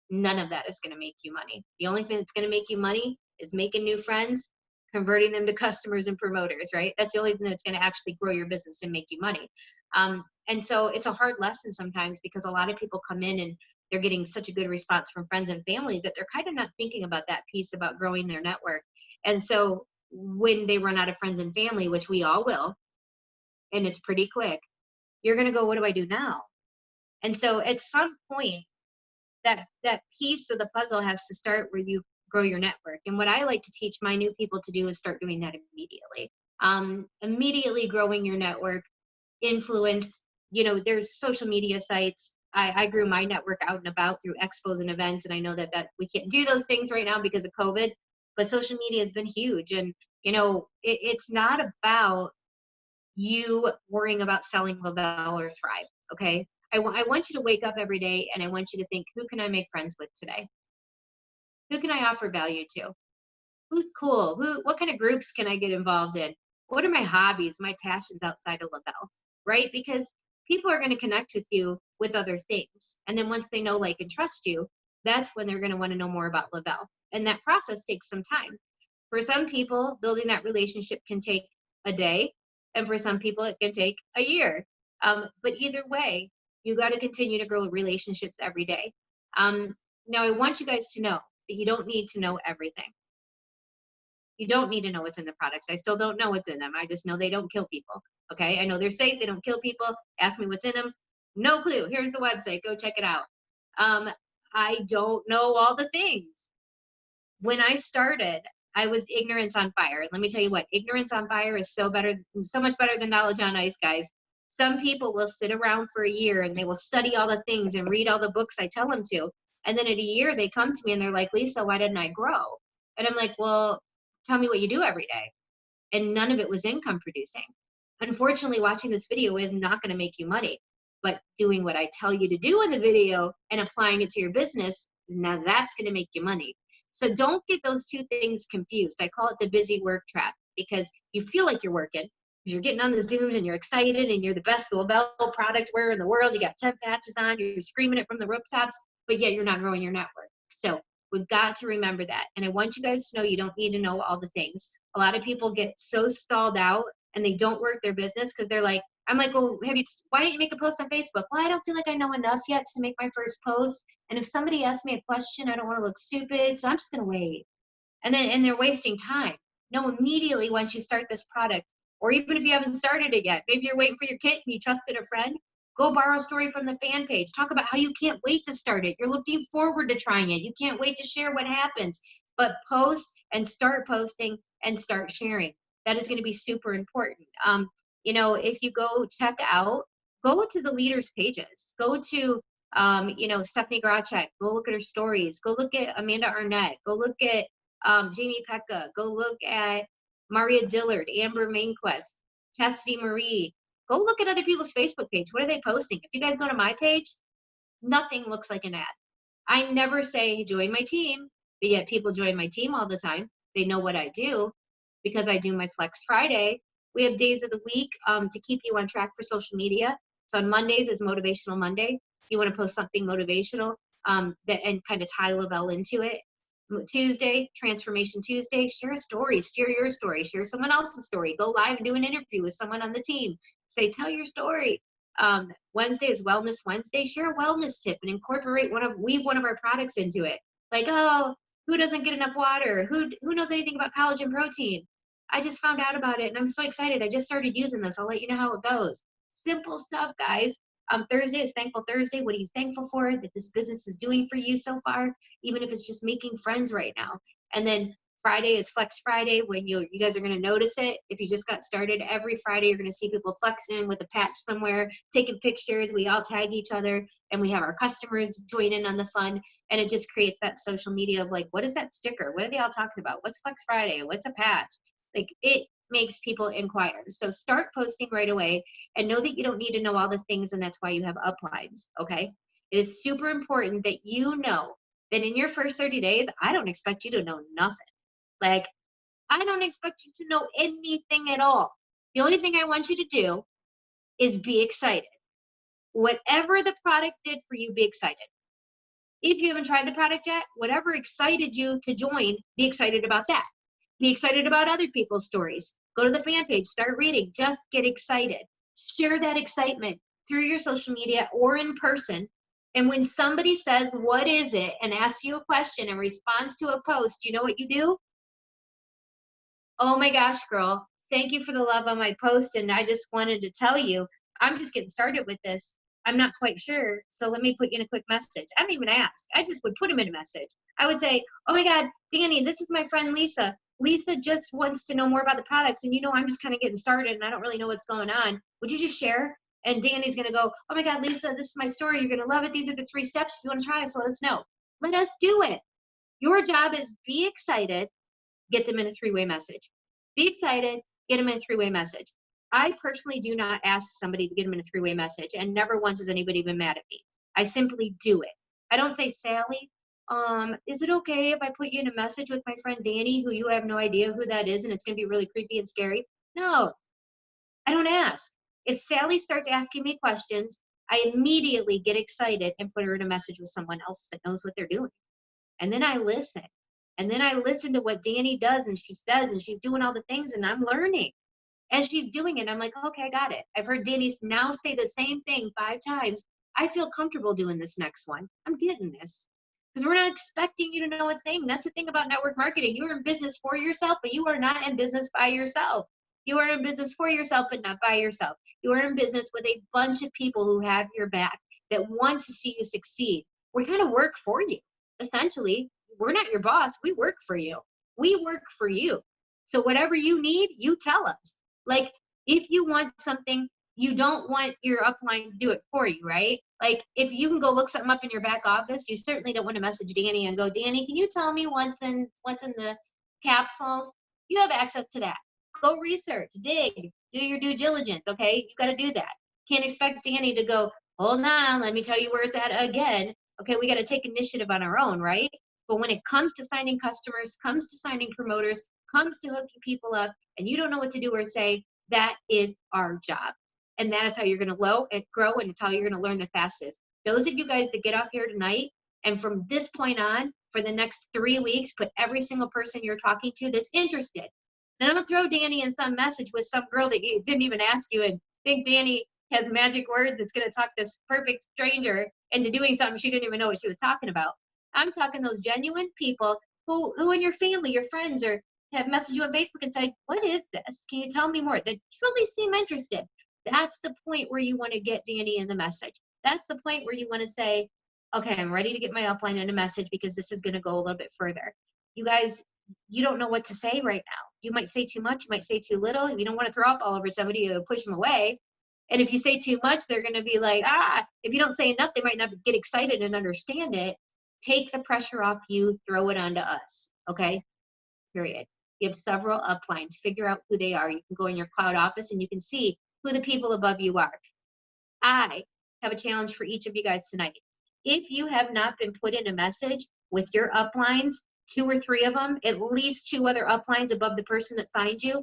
None of that is going to make you money. The only thing that's going to make you money is making new friends, converting them to customers and promoters, right? That's the only thing that's going to actually grow your business and make you money. And so it's a hard lesson sometimes, because a lot of people come in and they're getting such a good response from friends and family that they're kind of not thinking about that piece about growing their network. And so when they run out of friends and family, which we all will, and it's pretty quick, you're going to go, what do I do now? And so at some point, that piece of the puzzle has to start where you grow your network. And what I like to teach my new people to do is start doing that immediately. Immediately growing your network, influence. There's social media sites. I grew my network out and about through expos and events, and I know that we can't do those things right now because of COVID, but social media has been huge. And it's not about you worrying about selling Lavelle or Thrive. Okay, I want you to wake up every day and I want you to think, who can I make friends with today? Who can I offer value to? Who's cool? What kind of groups can I get involved in? What are my hobbies, my passions outside of LaBelle, right? Because people are going to connect with you with other things. And then once they know, like, and trust you, that's when they're going to want to know more about LaBelle. And that process takes some time. For some people, building that relationship can take a day. And for some people, it can take a year. But either way, you got to continue to grow relationships every day. Now, I want you guys to know that you don't need to know everything. You don't need to know what's in the products. I still don't know what's in them. I just know they don't kill people. Okay. I know they're safe. They don't kill people. Ask me what's in them. No clue. Here's the website. Go check it out. I don't know all the things. When I started, I was ignorance on fire. Let me tell you what, ignorance on fire is so much better than knowledge on ice, guys. Some people will sit around for a year and they will study all the things and read all the books I tell them to. And then in a year, they come to me and they're like, Lisa, why didn't I grow? And I'm like, well, tell me what you do every day. And none of it was income producing. Unfortunately, watching this video is not going to make you money, but doing what I tell you to do in the video and applying it to your business, now that's going to make you money. So don't get those two things confused. I call it the busy work trap, because you feel like you're working because you're getting on the Zooms and you're excited and you're the best LaBelle product wearer in the world. You got 10 patches on, you're screaming it from the rooftops, but yet you're not growing your network. So we've got to remember that. And I want you guys to know you don't need to know all the things. A lot of people get so stalled out and they don't work their business because they're like, I'm like, well, why don't you make a post on Facebook? Well, I don't feel like I know enough yet to make my first post. And if somebody asks me a question, I don't want to look stupid, so I'm just going to wait. And they're wasting time. No, immediately once you start this product, or even if you haven't started it yet, maybe you're waiting for your kit and you trusted a friend, go borrow a story from the fan page. Talk about how you can't wait to start it. You're looking forward to trying it. You can't wait to share what happens. But post and start posting and start sharing. That is going to be super important. If you go check out, go to the leaders' pages. Go to, Stephanie Grachek. Go look at her stories. Go look at Amanda Arnett. Go look at Jamie Pekka. Go look at Maria Dillard, Amber Mainquest, Chastity Marie. Go look at other people's Facebook page. What are they posting? If you guys go to my page, nothing looks like an ad. I never say join my team, but yet people join my team all the time. They know what I do because I do my Flex Friday. We have days of the week to keep you on track for social media. So on Mondays is Motivational Monday. You want to post something motivational and kind of tie LaBelle into it. Tuesday, Transformation Tuesday, share a story, share your story, share someone else's story, go live and do an interview with someone on the team. Say, tell your story. Wednesday is Wellness Wednesday. Share a wellness tip and incorporate weave one of our products into it. Like, oh, who doesn't get enough water? Who knows anything about collagen protein? I just found out about it and I'm so excited. I just started using this. I'll let you know how it goes. Simple stuff, guys. Thursday is Thankful Thursday. What are you thankful for that this business is doing for you so far? Even if it's just making friends right now. And then Friday is Flex Friday, when you guys are going to notice it. If you just got started, every Friday you're going to see people flexing with a patch somewhere, taking pictures. We all tag each other and we have our customers join in on the fun. And it just creates that social media of like, what is that sticker? What are they all talking about? What's Flex Friday? What's a patch? Like, it makes people inquire. So start posting right away and know that you don't need to know all the things, and that's why you have uplines, okay? It is super important that you know that in your first 30 days, I don't expect you to know nothing. Like, I don't expect you to know anything at all. The only thing I want you to do is be excited. Whatever the product did for you, be excited. If you haven't tried the product yet, whatever excited you to join, be excited about that. Be excited about other people's stories. Go to the fan page, start reading, just get excited. Share that excitement through your social media or in person. And when somebody says, what is it, and asks you a question and responds to a post, you know what you do? Oh my gosh, girl, thank you for the love on my post. And I just wanted to tell you, I'm just getting started with this. I'm not quite sure, so let me put you in a quick message. I don't even ask. I just would put them in a message. I would say, oh my God, Danny, this is my friend Lisa. Lisa just wants to know more about the products, and I'm just kind of getting started and I don't really know what's going on. Would you just share? And Danny's going to go, oh my God, Lisa, this is my story. You're going to love it. These are the 3 steps. If you want to try it, so let us know. Let us do it. Your job is be excited, get them in a 3-way message. Be excited, get them in a 3-way message. I personally do not ask somebody to get them in a three-way message, and never once has anybody been mad at me. I simply do it. I don't say, Sally, is it okay if I put you in a message with my friend Danny, who you have no idea who that is, and it's going to be really creepy and scary? No, I don't ask. If Sally starts asking me questions, I immediately get excited and put her in a message with someone else that knows what they're doing. And then I listen. And then I listen to what Danny does and she says, and she's doing all the things, and I'm learning as she's doing it. I'm like, okay, I got it. I've heard Danny now say the same thing 5 times. I feel comfortable doing this next one. I'm getting this. Because we're not expecting you to know a thing. That's the thing about network marketing. You are in business for yourself, but you are not in business by yourself. You are in business for yourself, but not by yourself. You are in business with a bunch of people who have your back, that want to see you succeed. We kind of work for you. Essentially, we're not your boss. We work for you. We work for you. So whatever you need, you tell us. Like, if you want something, you don't want your upline to do it for you, right? Like, if you can go look something up in your back office, you certainly don't want to message Danny and go, Danny, can you tell me what's in the capsules? You have access to that. Go research, dig, do your due diligence, okay? You got to do that. Can't expect Danny to go, hold on, let me tell you where it's at again. Okay, we got to take initiative on our own, right? But when it comes to signing customers, comes to signing promoters, comes to hooking people up, and you don't know what to do or say, that is our job. And that is how you're going to grow, and it's how you're going to learn the fastest. Those of you guys that get off here tonight, and from this point on, for the next 3 weeks, put every single person you're talking to that's interested. And don't throw Danny in some message with some girl that you didn't even ask you and think Danny has magic words that's going to talk this perfect stranger into doing something she didn't even know what she was talking about. I'm talking those genuine people who in your family, your friends, or have messaged you on Facebook and say, what is this? Can you tell me more? That truly seem interested. That's the point where you want to get Danny in the message. That's the point where you want to say, okay, I'm ready to get my upline in a message because this is going to go a little bit further. You guys, you don't know what to say right now. You might say too much, you might say too little. If you don't want to throw up all over somebody, you push them away. And if you say too much, they're going to be like, if you don't say enough, they might not get excited and understand it. Take the pressure off you, throw it onto us, okay? Period. You have several uplines. Figure out who they are. You can go in your cloud office and you can see who the people above you are. I have a challenge for each of you guys tonight. If you have not been put in a message with your uplines, 2 or 3 of them, at least 2 other uplines above the person that signed you,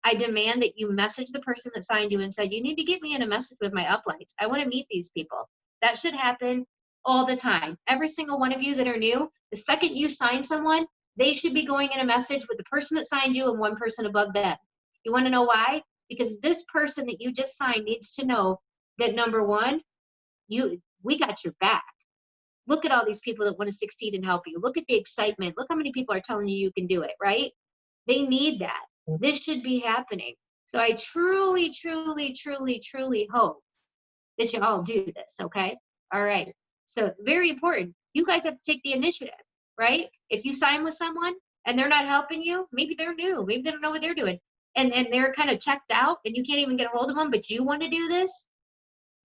I demand that you message the person that signed you and said, you need to get me in a message with my uplines. I want to meet these people. That should happen all the time. Every single one of you that are new, the second you sign someone, they should be going in a message with the person that signed you and 1 person above them. You want to know why? Because this person that you just signed needs to know that, number one, we got your back. Look at all these people that want to succeed and help you. Look at the excitement. Look how many people are telling you can do it, right? They need that. This should be happening. So I truly, truly, truly, truly hope that you all do this, okay? All right. So very important. You guys have to take the initiative, right? If you sign with someone and they're not helping you, maybe they're new. Maybe they don't know what they're doing. And they're kind of checked out and you can't even get a hold of them, but you want to do this,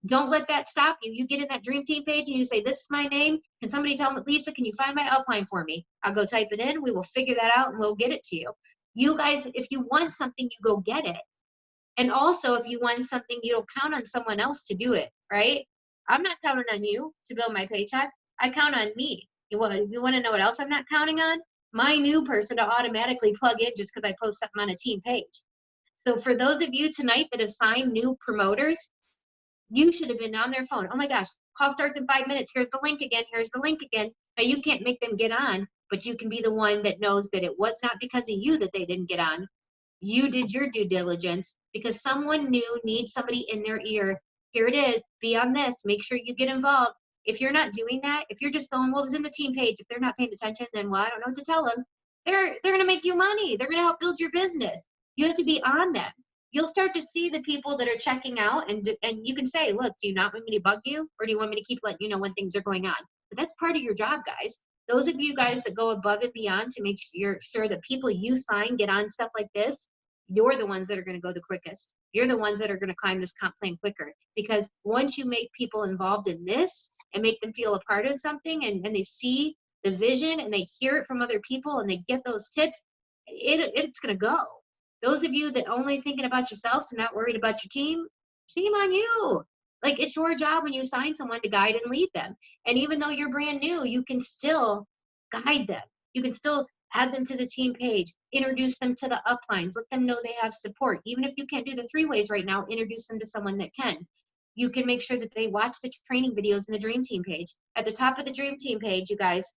don't let that stop you. You get in that dream team page and you say, this is my name. Can somebody tell me, Lisa, can you find my upline for me? I'll go type it in. We will figure that out and we'll get it to you. You guys, if you want something, you go get it. And also, if you want something, you don't count on someone else to do it, right? I'm not counting on you to build my paycheck. I count on me. You want to know what else I'm not counting on? My new person to automatically plug in just because I post something on a team page. So for those of you tonight that have signed new promoters, you should have been on their phone. Oh my gosh, call starts in 5 minutes. Here's the link again. Here's the link again. Now you can't make them get on, but you can be the one that knows that it was not because of you that they didn't get on. You did your due diligence because someone new needs somebody in their ear. Here it is. Be on this. Make sure you get involved. If you're not doing that, if you're just going, well, it was in the team page. If they're not paying attention, then well, I don't know what to tell them. They're going to make you money. They're going to help build your business. You have to be on them. You'll start to see the people that are checking out and you can say, look, do you not want me to bug you? Or do you want me to keep letting you know when things are going on? But that's part of your job, guys. Those of you guys that go above and beyond to make sure that people you sign get on stuff like this, you're the ones that are going to go the quickest. You're the ones that are going to climb this comp plane quicker. Because once you make people involved in this and make them feel a part of something and they see the vision and they hear it from other people and they get those tips, it's going to go. Those of you that only thinking about yourselves and not worried about your team, shame on you. Like, it's your job when you sign someone to guide and lead them. And even though you're brand new, you can still guide them. You can still add them to the team page, introduce them to the uplines, let them know they have support. Even if you can't do the 3-ways right now, introduce them to someone that can. You can make sure that they watch the training videos in the Dream Team page. At the top of the Dream Team page, you guys,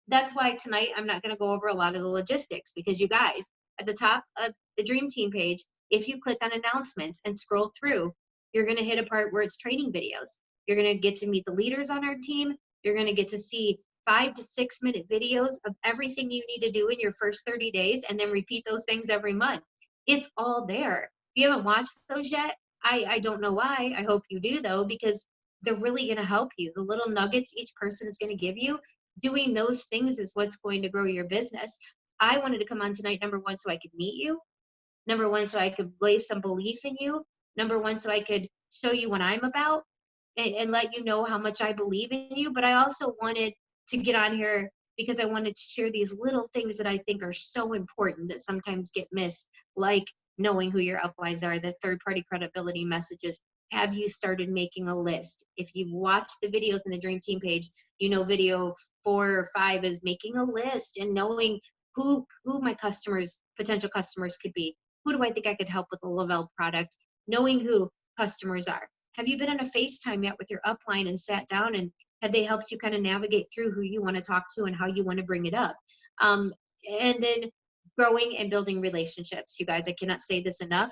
that's why tonight I'm not going to go over a lot of the logistics, because you guys, at the top of the Dream Team page, if you click on announcements and scroll through, you're going to hit a part where it's training videos. You're going to get to meet the leaders on our team. You're going to get to see 5 to 6 minute videos of everything you need to do in your first 30 days, and then repeat those things every month. It's all there. If you haven't watched those yet, I don't know why. I hope you do, though, because they're really going to help you. The little nuggets each person is going to give you, doing those things is what's going to grow your business. I wanted to come on tonight, number one, so I could meet you. Number one, so I could place some belief in you. Number one, so I could show you what I'm about and let you know how much I believe in you. But I also wanted to get on here because I wanted to share these little things that I think are so important that sometimes get missed, like knowing who your uplines are, the third-party credibility messages. Have you started making a list? If you've watched the videos in the Dream Team page, you know video 4 or 5 is making a list and knowing who my customers, potential customers could be. Who do I think I could help with a Lavelle product? Knowing who customers are. Have you been on a FaceTime yet with your upline and sat down, and have they helped you kind of navigate through who you want to talk to and how you want to bring it up? And then growing and building relationships. You guys, I cannot say this enough.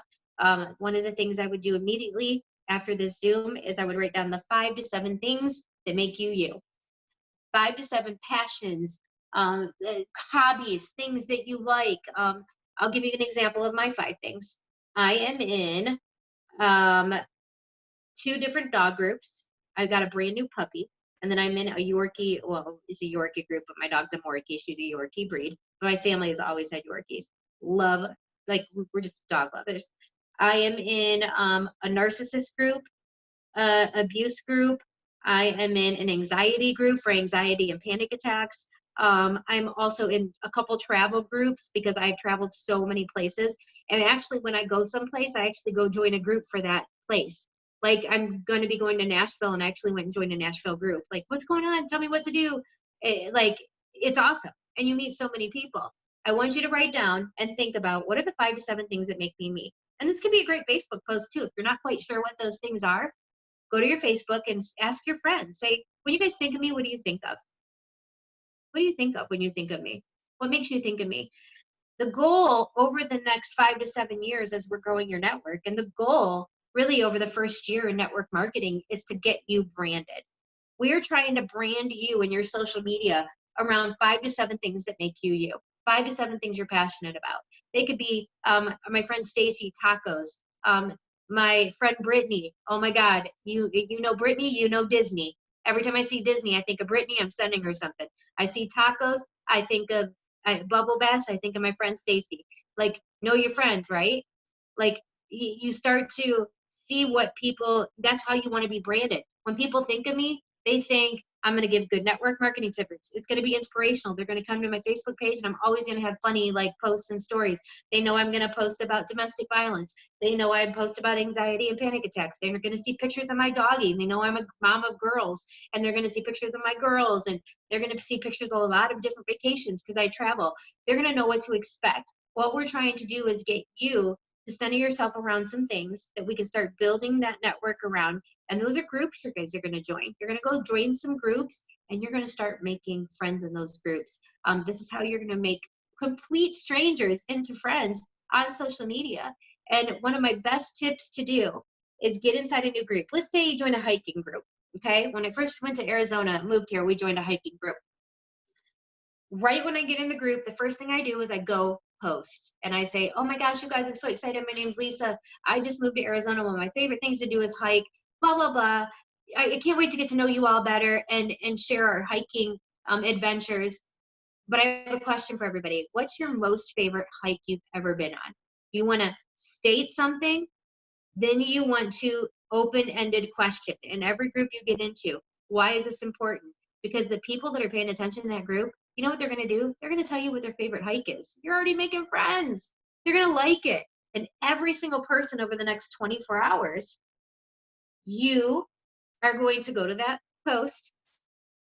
One of the things I would do immediately after this Zoom is I would write down the 5 to 7 things that make you you. 5 to 7 passions, hobbies, things that you like. I'll give you an example of my 5 things. I am in 2 different dog groups. I've got a brand new puppy, and then I'm in a Yorkie. Well, it's a Yorkie group, but my dog's a Morkie. She's a Yorkie breed. My family has always had Yorkies. Love, like, we're just dog lovers. I am in a narcissist group, abuse group. I am in an anxiety group for anxiety and panic attacks. I'm also in a couple travel groups because I've traveled so many places. And actually, when I go someplace, I actually go join a group for that place. Like, I'm going to be going to Nashville, and I actually went and joined a Nashville group. Like, what's going on? Tell me what to do. Like, it's awesome. And you meet so many people. I want you to write down and think about, what are the 5 to 7 things that make me me? And this could be a great Facebook post too. If you're not quite sure what those things are, go to your Facebook and ask your friends. Say, when you guys think of me, what do you think of? What do you think of when you think of me? What makes you think of me? The goal over the next 5 to 7 years as we're growing your network, and the goal really over the first year in network marketing, is to get you branded. We are trying to brand you in your social media around 5 to 7 things that make you you. 5 to 7 things you're passionate about. They could be my friend Stacy, tacos. My friend Brittany. Oh my God, you know Brittany, you know Disney. Every time I see Disney, I think of Brittany. I'm sending her something. I see tacos, I think of Bubble Bass. I think of my friend Stacy. Like, know your friends, right? Like, you start to see what people. That's how you want to be branded. When people think of me, they think I'm going to give good network marketing tips. It's going to be inspirational. They're going to come to my Facebook page, and I'm always going to have funny, like, posts and stories. They know I'm going to post about domestic violence. They know I post about anxiety and panic attacks. They're going to see pictures of my doggy. They know I'm a mom of girls, and they're going to see pictures of my girls, and they're going to see pictures of a lot of different vacations because I travel. They're going to know what to expect. What we're trying to do is get you to center yourself around some things that we can start building that network around. And those are groups you guys are going to join. You're going to go join some groups, and you're going to start making friends in those groups. This is how you're going to make complete strangers into friends on social media. And one of my best tips to do is get inside a new group. Let's say you join a hiking group. Okay. When I first went to Arizona, moved here, we joined a hiking group. Right when I get in the group, the first thing I do is I go post, and I say, oh my gosh, you guys, I'm so excited. My name's Lisa. I just moved to Arizona. One of my favorite things to do is hike, blah, blah, blah. I can't wait to get to know you all better and share our hiking adventures. But I have a question for everybody. What's your most favorite hike you've ever been on? You want to state something, then you want to open-ended question in every group you get into. Why is this important? Because the people that are paying attention in that group, you know what they're going to do? They're going to tell you what their favorite hike is. You're already making friends. You're going to like it. And every single person over the next 24 hours, you are going to go to that post,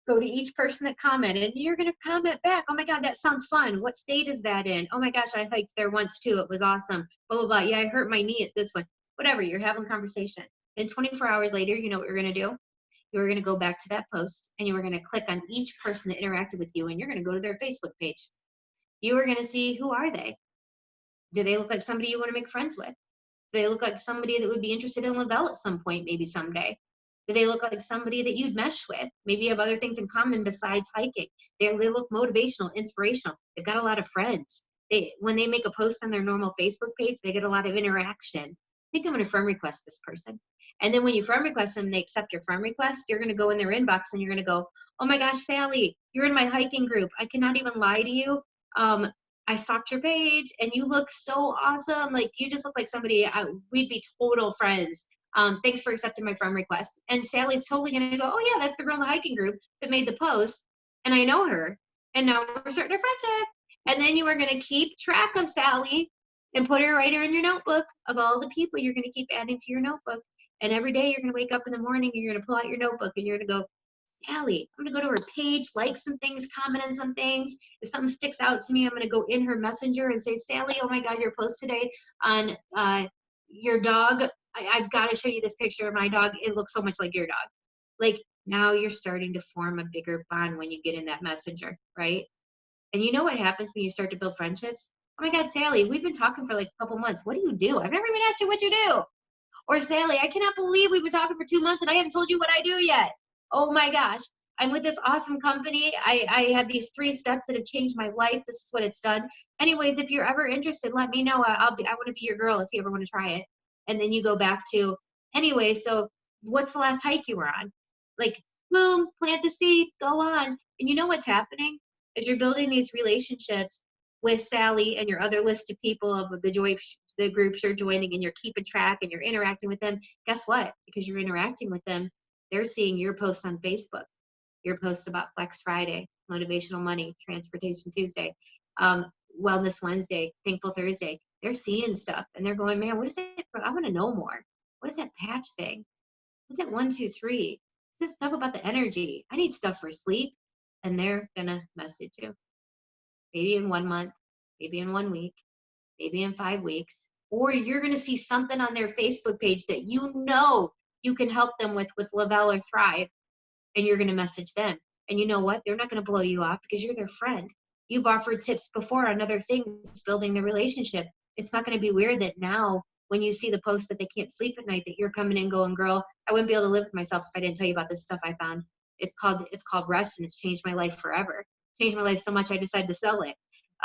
go to each person that commented, and you're going to comment back. Oh my God, that sounds fun. What state is that in? Oh my gosh, I hiked there once too. It was awesome. Blah, blah, blah. Yeah, I hurt my knee at this one. Whatever, you're having a conversation. And 24 hours later, you know what you're going to do? You're going to go back to that post and you are going to click on each person that interacted with you and you're going to go to their Facebook page. You are going to see, who are they? Do they look like somebody you want to make friends with? Do they look like somebody that would be interested in Lavelle at some point, maybe someday? Do they look like somebody that you'd mesh with? Maybe you have other things in common besides hiking. They look motivational, inspirational. They've got a lot of friends. When they make a post on their normal Facebook page, they get a lot of interaction. I think I'm going to friend request this person. And then when you friend request them, they accept your friend request, you're going to go in their inbox and you're going to go, oh my gosh, Sally, you're in my hiking group. I cannot even lie to you. I stalked your page and you look so awesome. Like, you just look like somebody, we'd be total friends. Thanks for accepting my friend request. And Sally's totally going to go, oh yeah, that's the girl in the hiking group that made the post. And I know her. And now we're starting a friendship. And then you are going to keep track of Sally and put her right here in your notebook of all the people you're going to keep adding to your notebook. And every day you're going to wake up in the morning and you're going to pull out your notebook and you're going to go, Sally, I'm going to go to her page, like some things, comment on some things. If something sticks out to me, I'm going to go in her messenger and say, Sally, oh my God, your post today on your dog. I've got to show you this picture of my dog. It looks so much like your dog. Like, now you're starting to form a bigger bond when you get in that messenger, right? And you know what happens when you start to build friendships? Oh my God, Sally, we've been talking for like a couple months. What do you do? I've never even asked you what you do. Or Sally, I cannot believe we've been talking for 2 months and I haven't told you what I do yet. Oh my gosh, I'm with this awesome company. I have these 3 steps that have changed my life. This is what it's done. Anyways, if you're ever interested, let me know. I want to be your girl if you ever want to try it. And then you go back to, anyway, so what's the last hike you were on? Like, boom, plant the seed, go on. And you know what's happening? As you're building these relationships with Sally and your other list of people of the groups you're joining, and you're keeping track and you're interacting with them, guess what? Because you're interacting with them, they're seeing your posts on Facebook, your posts about Flex Friday, Motivational Money, Transportation Tuesday, Wellness Wednesday, Thankful Thursday. They're seeing stuff and they're going, man, what is it? I want to know more. What is that patch thing? What's that 1, 2, 3? What's this stuff about the energy? I need stuff for sleep. And they're going to message you. Maybe in 1 month, maybe in 1 week, maybe in 5 weeks, or you're going to see something on their Facebook page that you know you can help them with Lavelle or Thrive, and you're going to message them. And you know what? They're not going to blow you off because you're their friend. You've offered tips before on other things, building the relationship. It's not going to be weird that now when you see the post that they can't sleep at night, that you're coming in going, girl, I wouldn't be able to live with myself if I didn't tell you about this stuff I found. It's called Rest, and it's changed my life forever. Changed my life so much I decided to sell it.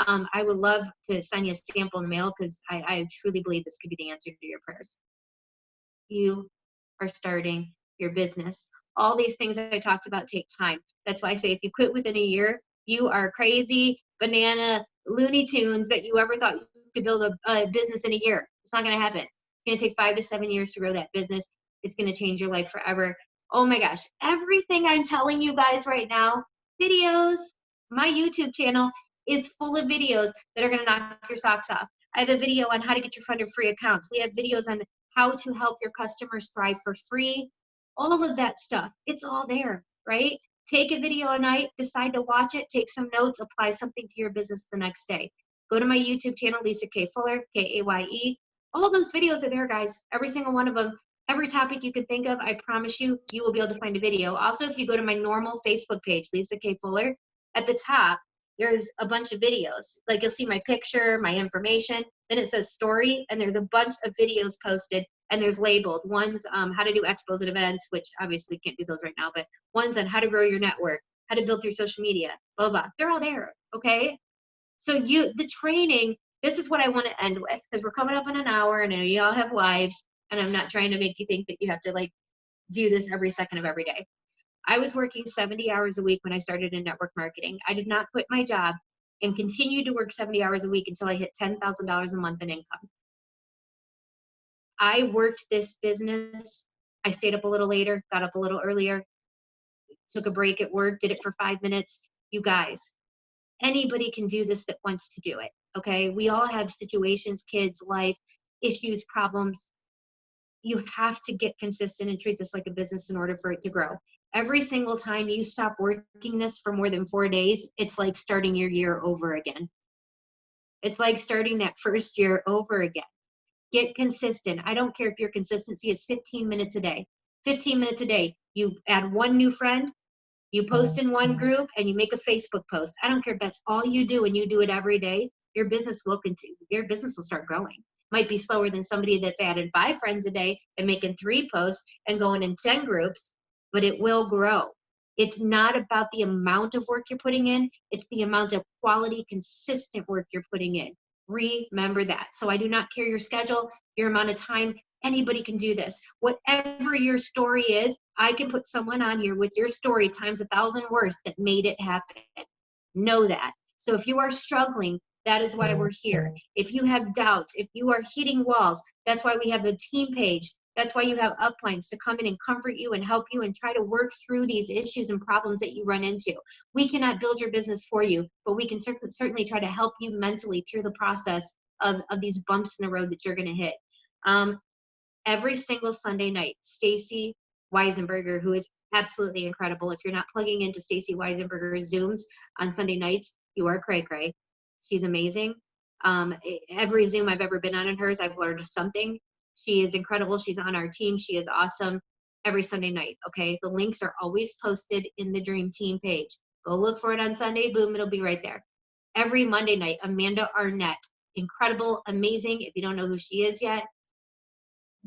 I would love to send you a sample in the mail because I truly believe this could be the answer to your prayers. You are starting your business. All these things I talked about take time. That's why I say if you quit within a year, you are crazy, banana, Looney Tunes that you ever thought you could build a business in a year. It's not going to happen. It's going to take 5 to 7 years to grow that business. It's going to change your life forever. Oh my gosh, everything I'm telling you guys right now, videos, my YouTube channel is full of videos that are going to knock your socks off. I have a video on how to get your funded free accounts. We have videos on how to help your customers thrive for free. All of that stuff, it's all there, right? Take a video a night, decide to watch it, take some notes, apply something to your business the next day. Go to my YouTube channel, Lisa K. Fuller, K-A-Y-E. All those videos are there, guys. Every single one of them. Every topic you can think of, I promise you, you will be able to find a video. Also, if you go to my normal Facebook page, Lisa K. Fuller, at the top, there's a bunch of videos. Like, you'll see my picture, my information, then it says story, and there's a bunch of videos posted, and there's labeled. One's how to do expos at events, which obviously can't do those right now, but one's on how to grow your network, how to build your social media, blah, blah. They're all there, okay? So the training, this is what I want to end with, because we're coming up on an hour, and I know you all have lives, and I'm not trying to make you think that you have to like do this every second of every day. I was working 70 hours a week when I started in network marketing. I did not quit my job and continued to work 70 hours a week until I hit $10,000 a month in income. I worked this business. I stayed up a little later, got up a little earlier, took a break at work, did it for 5 minutes. You guys, Anybody can do this that wants to do it. Okay. We all have situations, kids, life, issues, problems. You have to get consistent and treat this like a business in order for it to grow. Every single time you stop working this for more than 4 days, it's like starting your year over again. It's like starting that first year over again. Get consistent. I don't care if your consistency is 15 minutes a day. 15 minutes a day. You add one new friend, you post in one group, and you make a Facebook post. I don't care if that's all you do and you do it every day. Your business will continue. Your business will start growing. Might be slower than somebody that's added 5 friends a day and making 3 posts and going in 10 groups, but it will grow. It's not about the amount of work you're putting in. It's the amount of quality, consistent work you're putting in. Remember that. So I do not care your schedule, your amount of time. Anybody can do this. Whatever your story is, I can put someone on here with your story times 1,000 words that made it happen. Know that. So if you are struggling, that is why we're here. If you have doubts, if you are hitting walls, that's why we have the team page. That's why you have uplines to come in and comfort you and help you and try to work through these issues and problems that you run into. We cannot build your business for you, but we can certainly try to help you mentally through the process of these bumps in the road that you're going to hit. Every single Sunday night, Stacy Weisenberger, who is absolutely incredible. If you're not plugging into Stacy Weisenberger's Zooms on Sunday nights, you are cray-cray. She's amazing. Every Zoom I've ever been on in hers, I've learned something. She is incredible. She's on our team. She is awesome. Every Sunday night, okay? The links are always posted in the Dream Team page. Go look for it on Sunday. Boom, it'll be right there. Every Monday night, Amanda Arnett. Incredible, amazing. If you don't know who she is yet,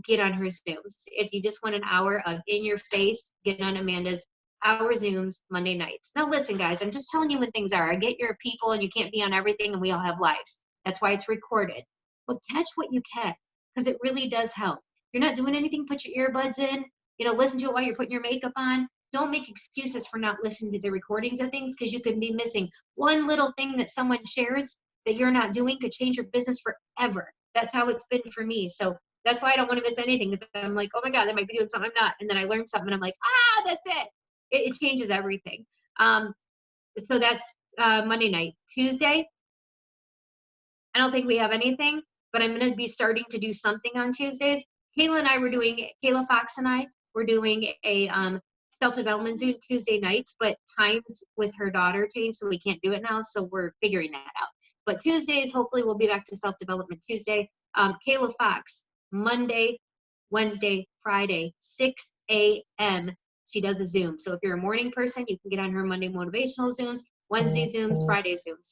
get on her Zooms. If you just want an hour of in your face, get on Amanda's hour Zooms Monday nights. Now listen, guys, I'm just telling you when things are. I get your people and you can't be on everything and we all have lives. That's why it's recorded. But catch what you can, because it really does help. You're not doing anything, put your earbuds in, listen to it while you're putting your makeup on. Don't make excuses for not listening to the recordings of things, because you could be missing one little thing that someone shares that you're not doing could change your business forever. That's how it's been for me. So that's why I don't want to miss anything, because I'm like, oh my God, I might be doing something I'm not. And then I learn something and I'm like, that's it. It changes everything. So that's Monday night. Tuesday, I don't think we have anything, but I'm going to be starting to do something on Tuesdays. Kayla Fox and I were doing a self-development Zoom Tuesday nights, but times with her daughter changed, so we can't do it now. So we're figuring that out. But Tuesdays, hopefully we'll be back to self-development Tuesday. Kayla Fox, Monday, Wednesday, Friday, 6 a.m. She does a Zoom. So if you're a morning person, you can get on her Monday motivational Zooms, Wednesday Zooms, Friday Zooms.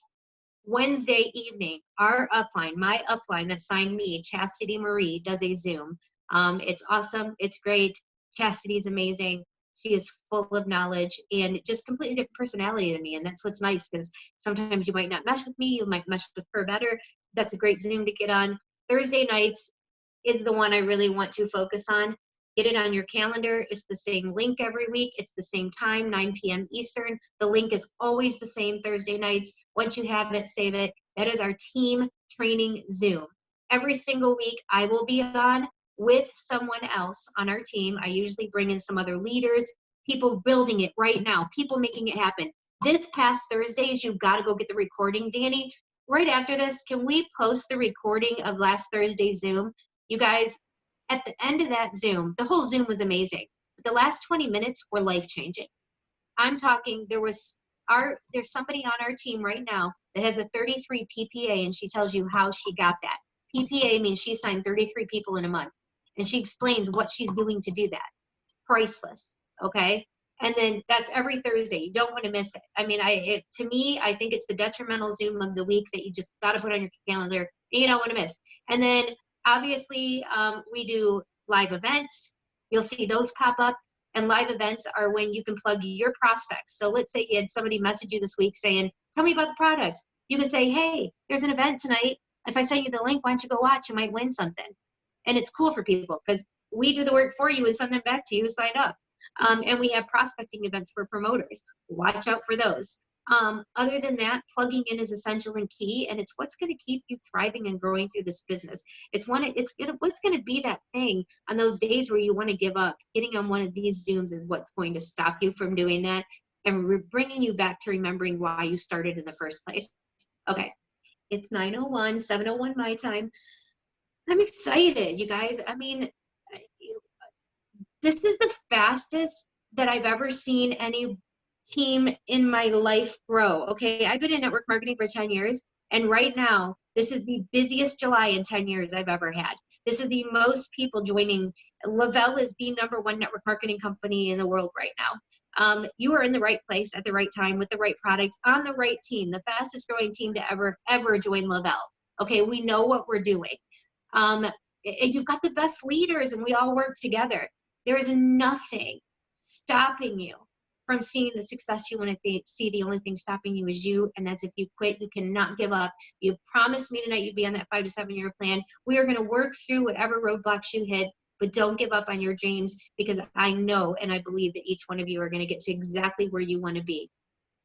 Wednesday evening, our upline, my upline that signed me, Chastity Marie, does a Zoom. It's awesome. It's great. Chastity is amazing. She is full of knowledge and just completely different personality than me. And that's what's nice, because sometimes you might not mesh with me. You might mesh with her better. That's a great Zoom to get on. Thursday nights is the one I really want to focus on. Get it on your calendar. It's the same link every week. It's the same time, 9 p.m. Eastern. The link is always the same Thursday nights. Once you have it, save it. That is our team training Zoom. Every single week, I will be on with someone else on our team. I usually bring in some other leaders, people building it right now, people making it happen. This past Thursdays, you've got to go get the recording. Danny, right after this, can we post the recording of last Thursday's Zoom? You guys, at the end of that Zoom, the whole Zoom was amazing, but the last 20 minutes were life-changing. I'm talking, there's somebody on our team right now that has a 33 PPA, and she tells you how she got that. PPA means she signed 33 people in a month, and she explains what she's doing to do that. Priceless, okay? And then that's every Thursday. You don't want to miss it. I mean, to me, I think it's the detrimental Zoom of the week that you just got to put on your calendar and you don't want to miss. And then obviously, we do live events. You'll see those pop up. And live events are when you can plug your prospects. So let's say you had somebody message you this week saying, tell me about the products. You can say, hey, there's an event tonight. If I send you the link, why don't you go watch? You might win something. And it's cool for people because we do the work for you and send them back to you, sign up. And we have prospecting events for promoters. Watch out for those. Other than that, plugging in is essential and key, and it's what's going to keep you thriving and growing through this business. What's going to be that thing on those days where you want to give up. Getting on one of these Zooms is what's going to stop you from doing that. and we're bringing you back to remembering why you started in the first place. Okay, it's 9:01, 7:01 my time. I'm excited, you guys. I mean, this is the fastest that I've ever seen any team in my life grow. Okay, I've been in network marketing for 10 years, and right now, this is the busiest July in 10 years I've ever had. This is the most people joining. Lavelle is the #1 network marketing company in the world right now. You are in the right place at the right time with the right product on the right team, the fastest growing team to ever join Lavelle. Okay, we know what we're doing. You've got the best leaders, and we all work together. There is nothing stopping you from seeing the success you want to see. The only thing stopping you is you, and that's if you quit. You cannot give up. You promised me tonight you'd be on that 5 to 7 year plan. We are going to work through whatever roadblocks you hit, but don't give up on your dreams, because I know and I believe that each one of you are going to get to exactly where you want to be.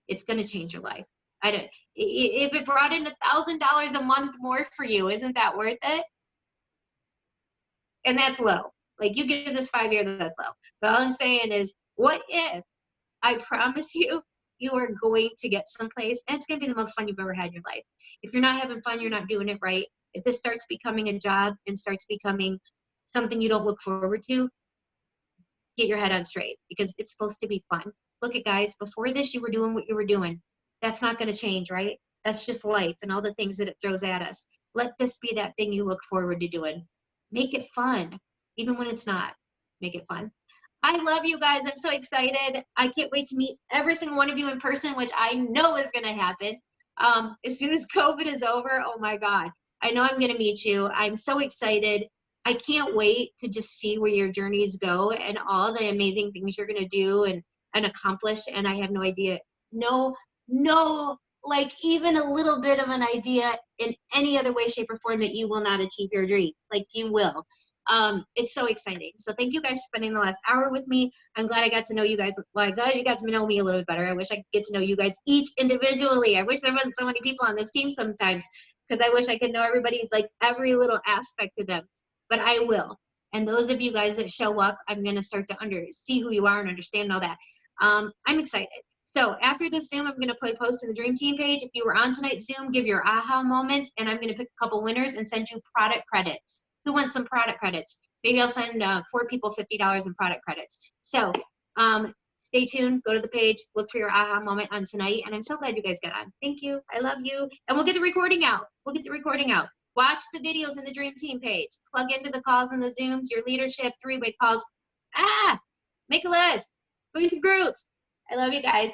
It's going to change your life. If it brought in $1,000 a month more for you, isn't that worth it? And that's low. Like, you give this 5 years, that's low. But all I'm saying is, what if, I promise you, you are going to get someplace, and it's going to be the most fun you've ever had in your life. If you're not having fun, you're not doing it right. If this starts becoming a job and starts becoming something you don't look forward to, get your head on straight, because it's supposed to be fun. Look at, guys, before this, you were doing what you were doing. That's not going to change, right? That's just life and all the things that it throws at us. Let this be that thing you look forward to doing. Make it fun, even when it's not. Make it fun. I love you guys. I'm so excited. I can't wait to meet every single one of you in person, which I know is going to happen. As soon as COVID is over, oh my God, I know I'm going to meet you. I'm so excited. I can't wait to just see where your journeys go and all the amazing things you're going to do and accomplish. And I have no idea, no, like even a little bit of an idea in any other way, shape, or form that you will not achieve your dreams. Like, you will. It's so exciting. So thank you guys for spending the last hour with me. I'm glad I got to know you guys. Well, I'm glad you got to know me a little bit better. I wish I could get to know you guys each individually. I wish there wasn't so many people on this team sometimes, because I wish I could know everybody's, like, every little aspect of them. But I will. And those of you guys that show up, I'm going to start to see who you are and understand all that. I'm excited. So after this Zoom, I'm going to put a post to the Dream Team page. If you were on tonight's Zoom, give your aha moment, and I'm going to pick a couple winners and send you product credits. Who wants some product credits? Maybe I'll send 4 people $50 in product credits. So stay tuned. Go to the page. Look for your aha moment on tonight. And I'm so glad you guys got on. Thank you. I love you. And we'll get the recording out. Watch the videos in the Dream Team page. Plug into the calls and the Zooms, your leadership, 3-way calls. Make a list. Go into groups. I love you guys.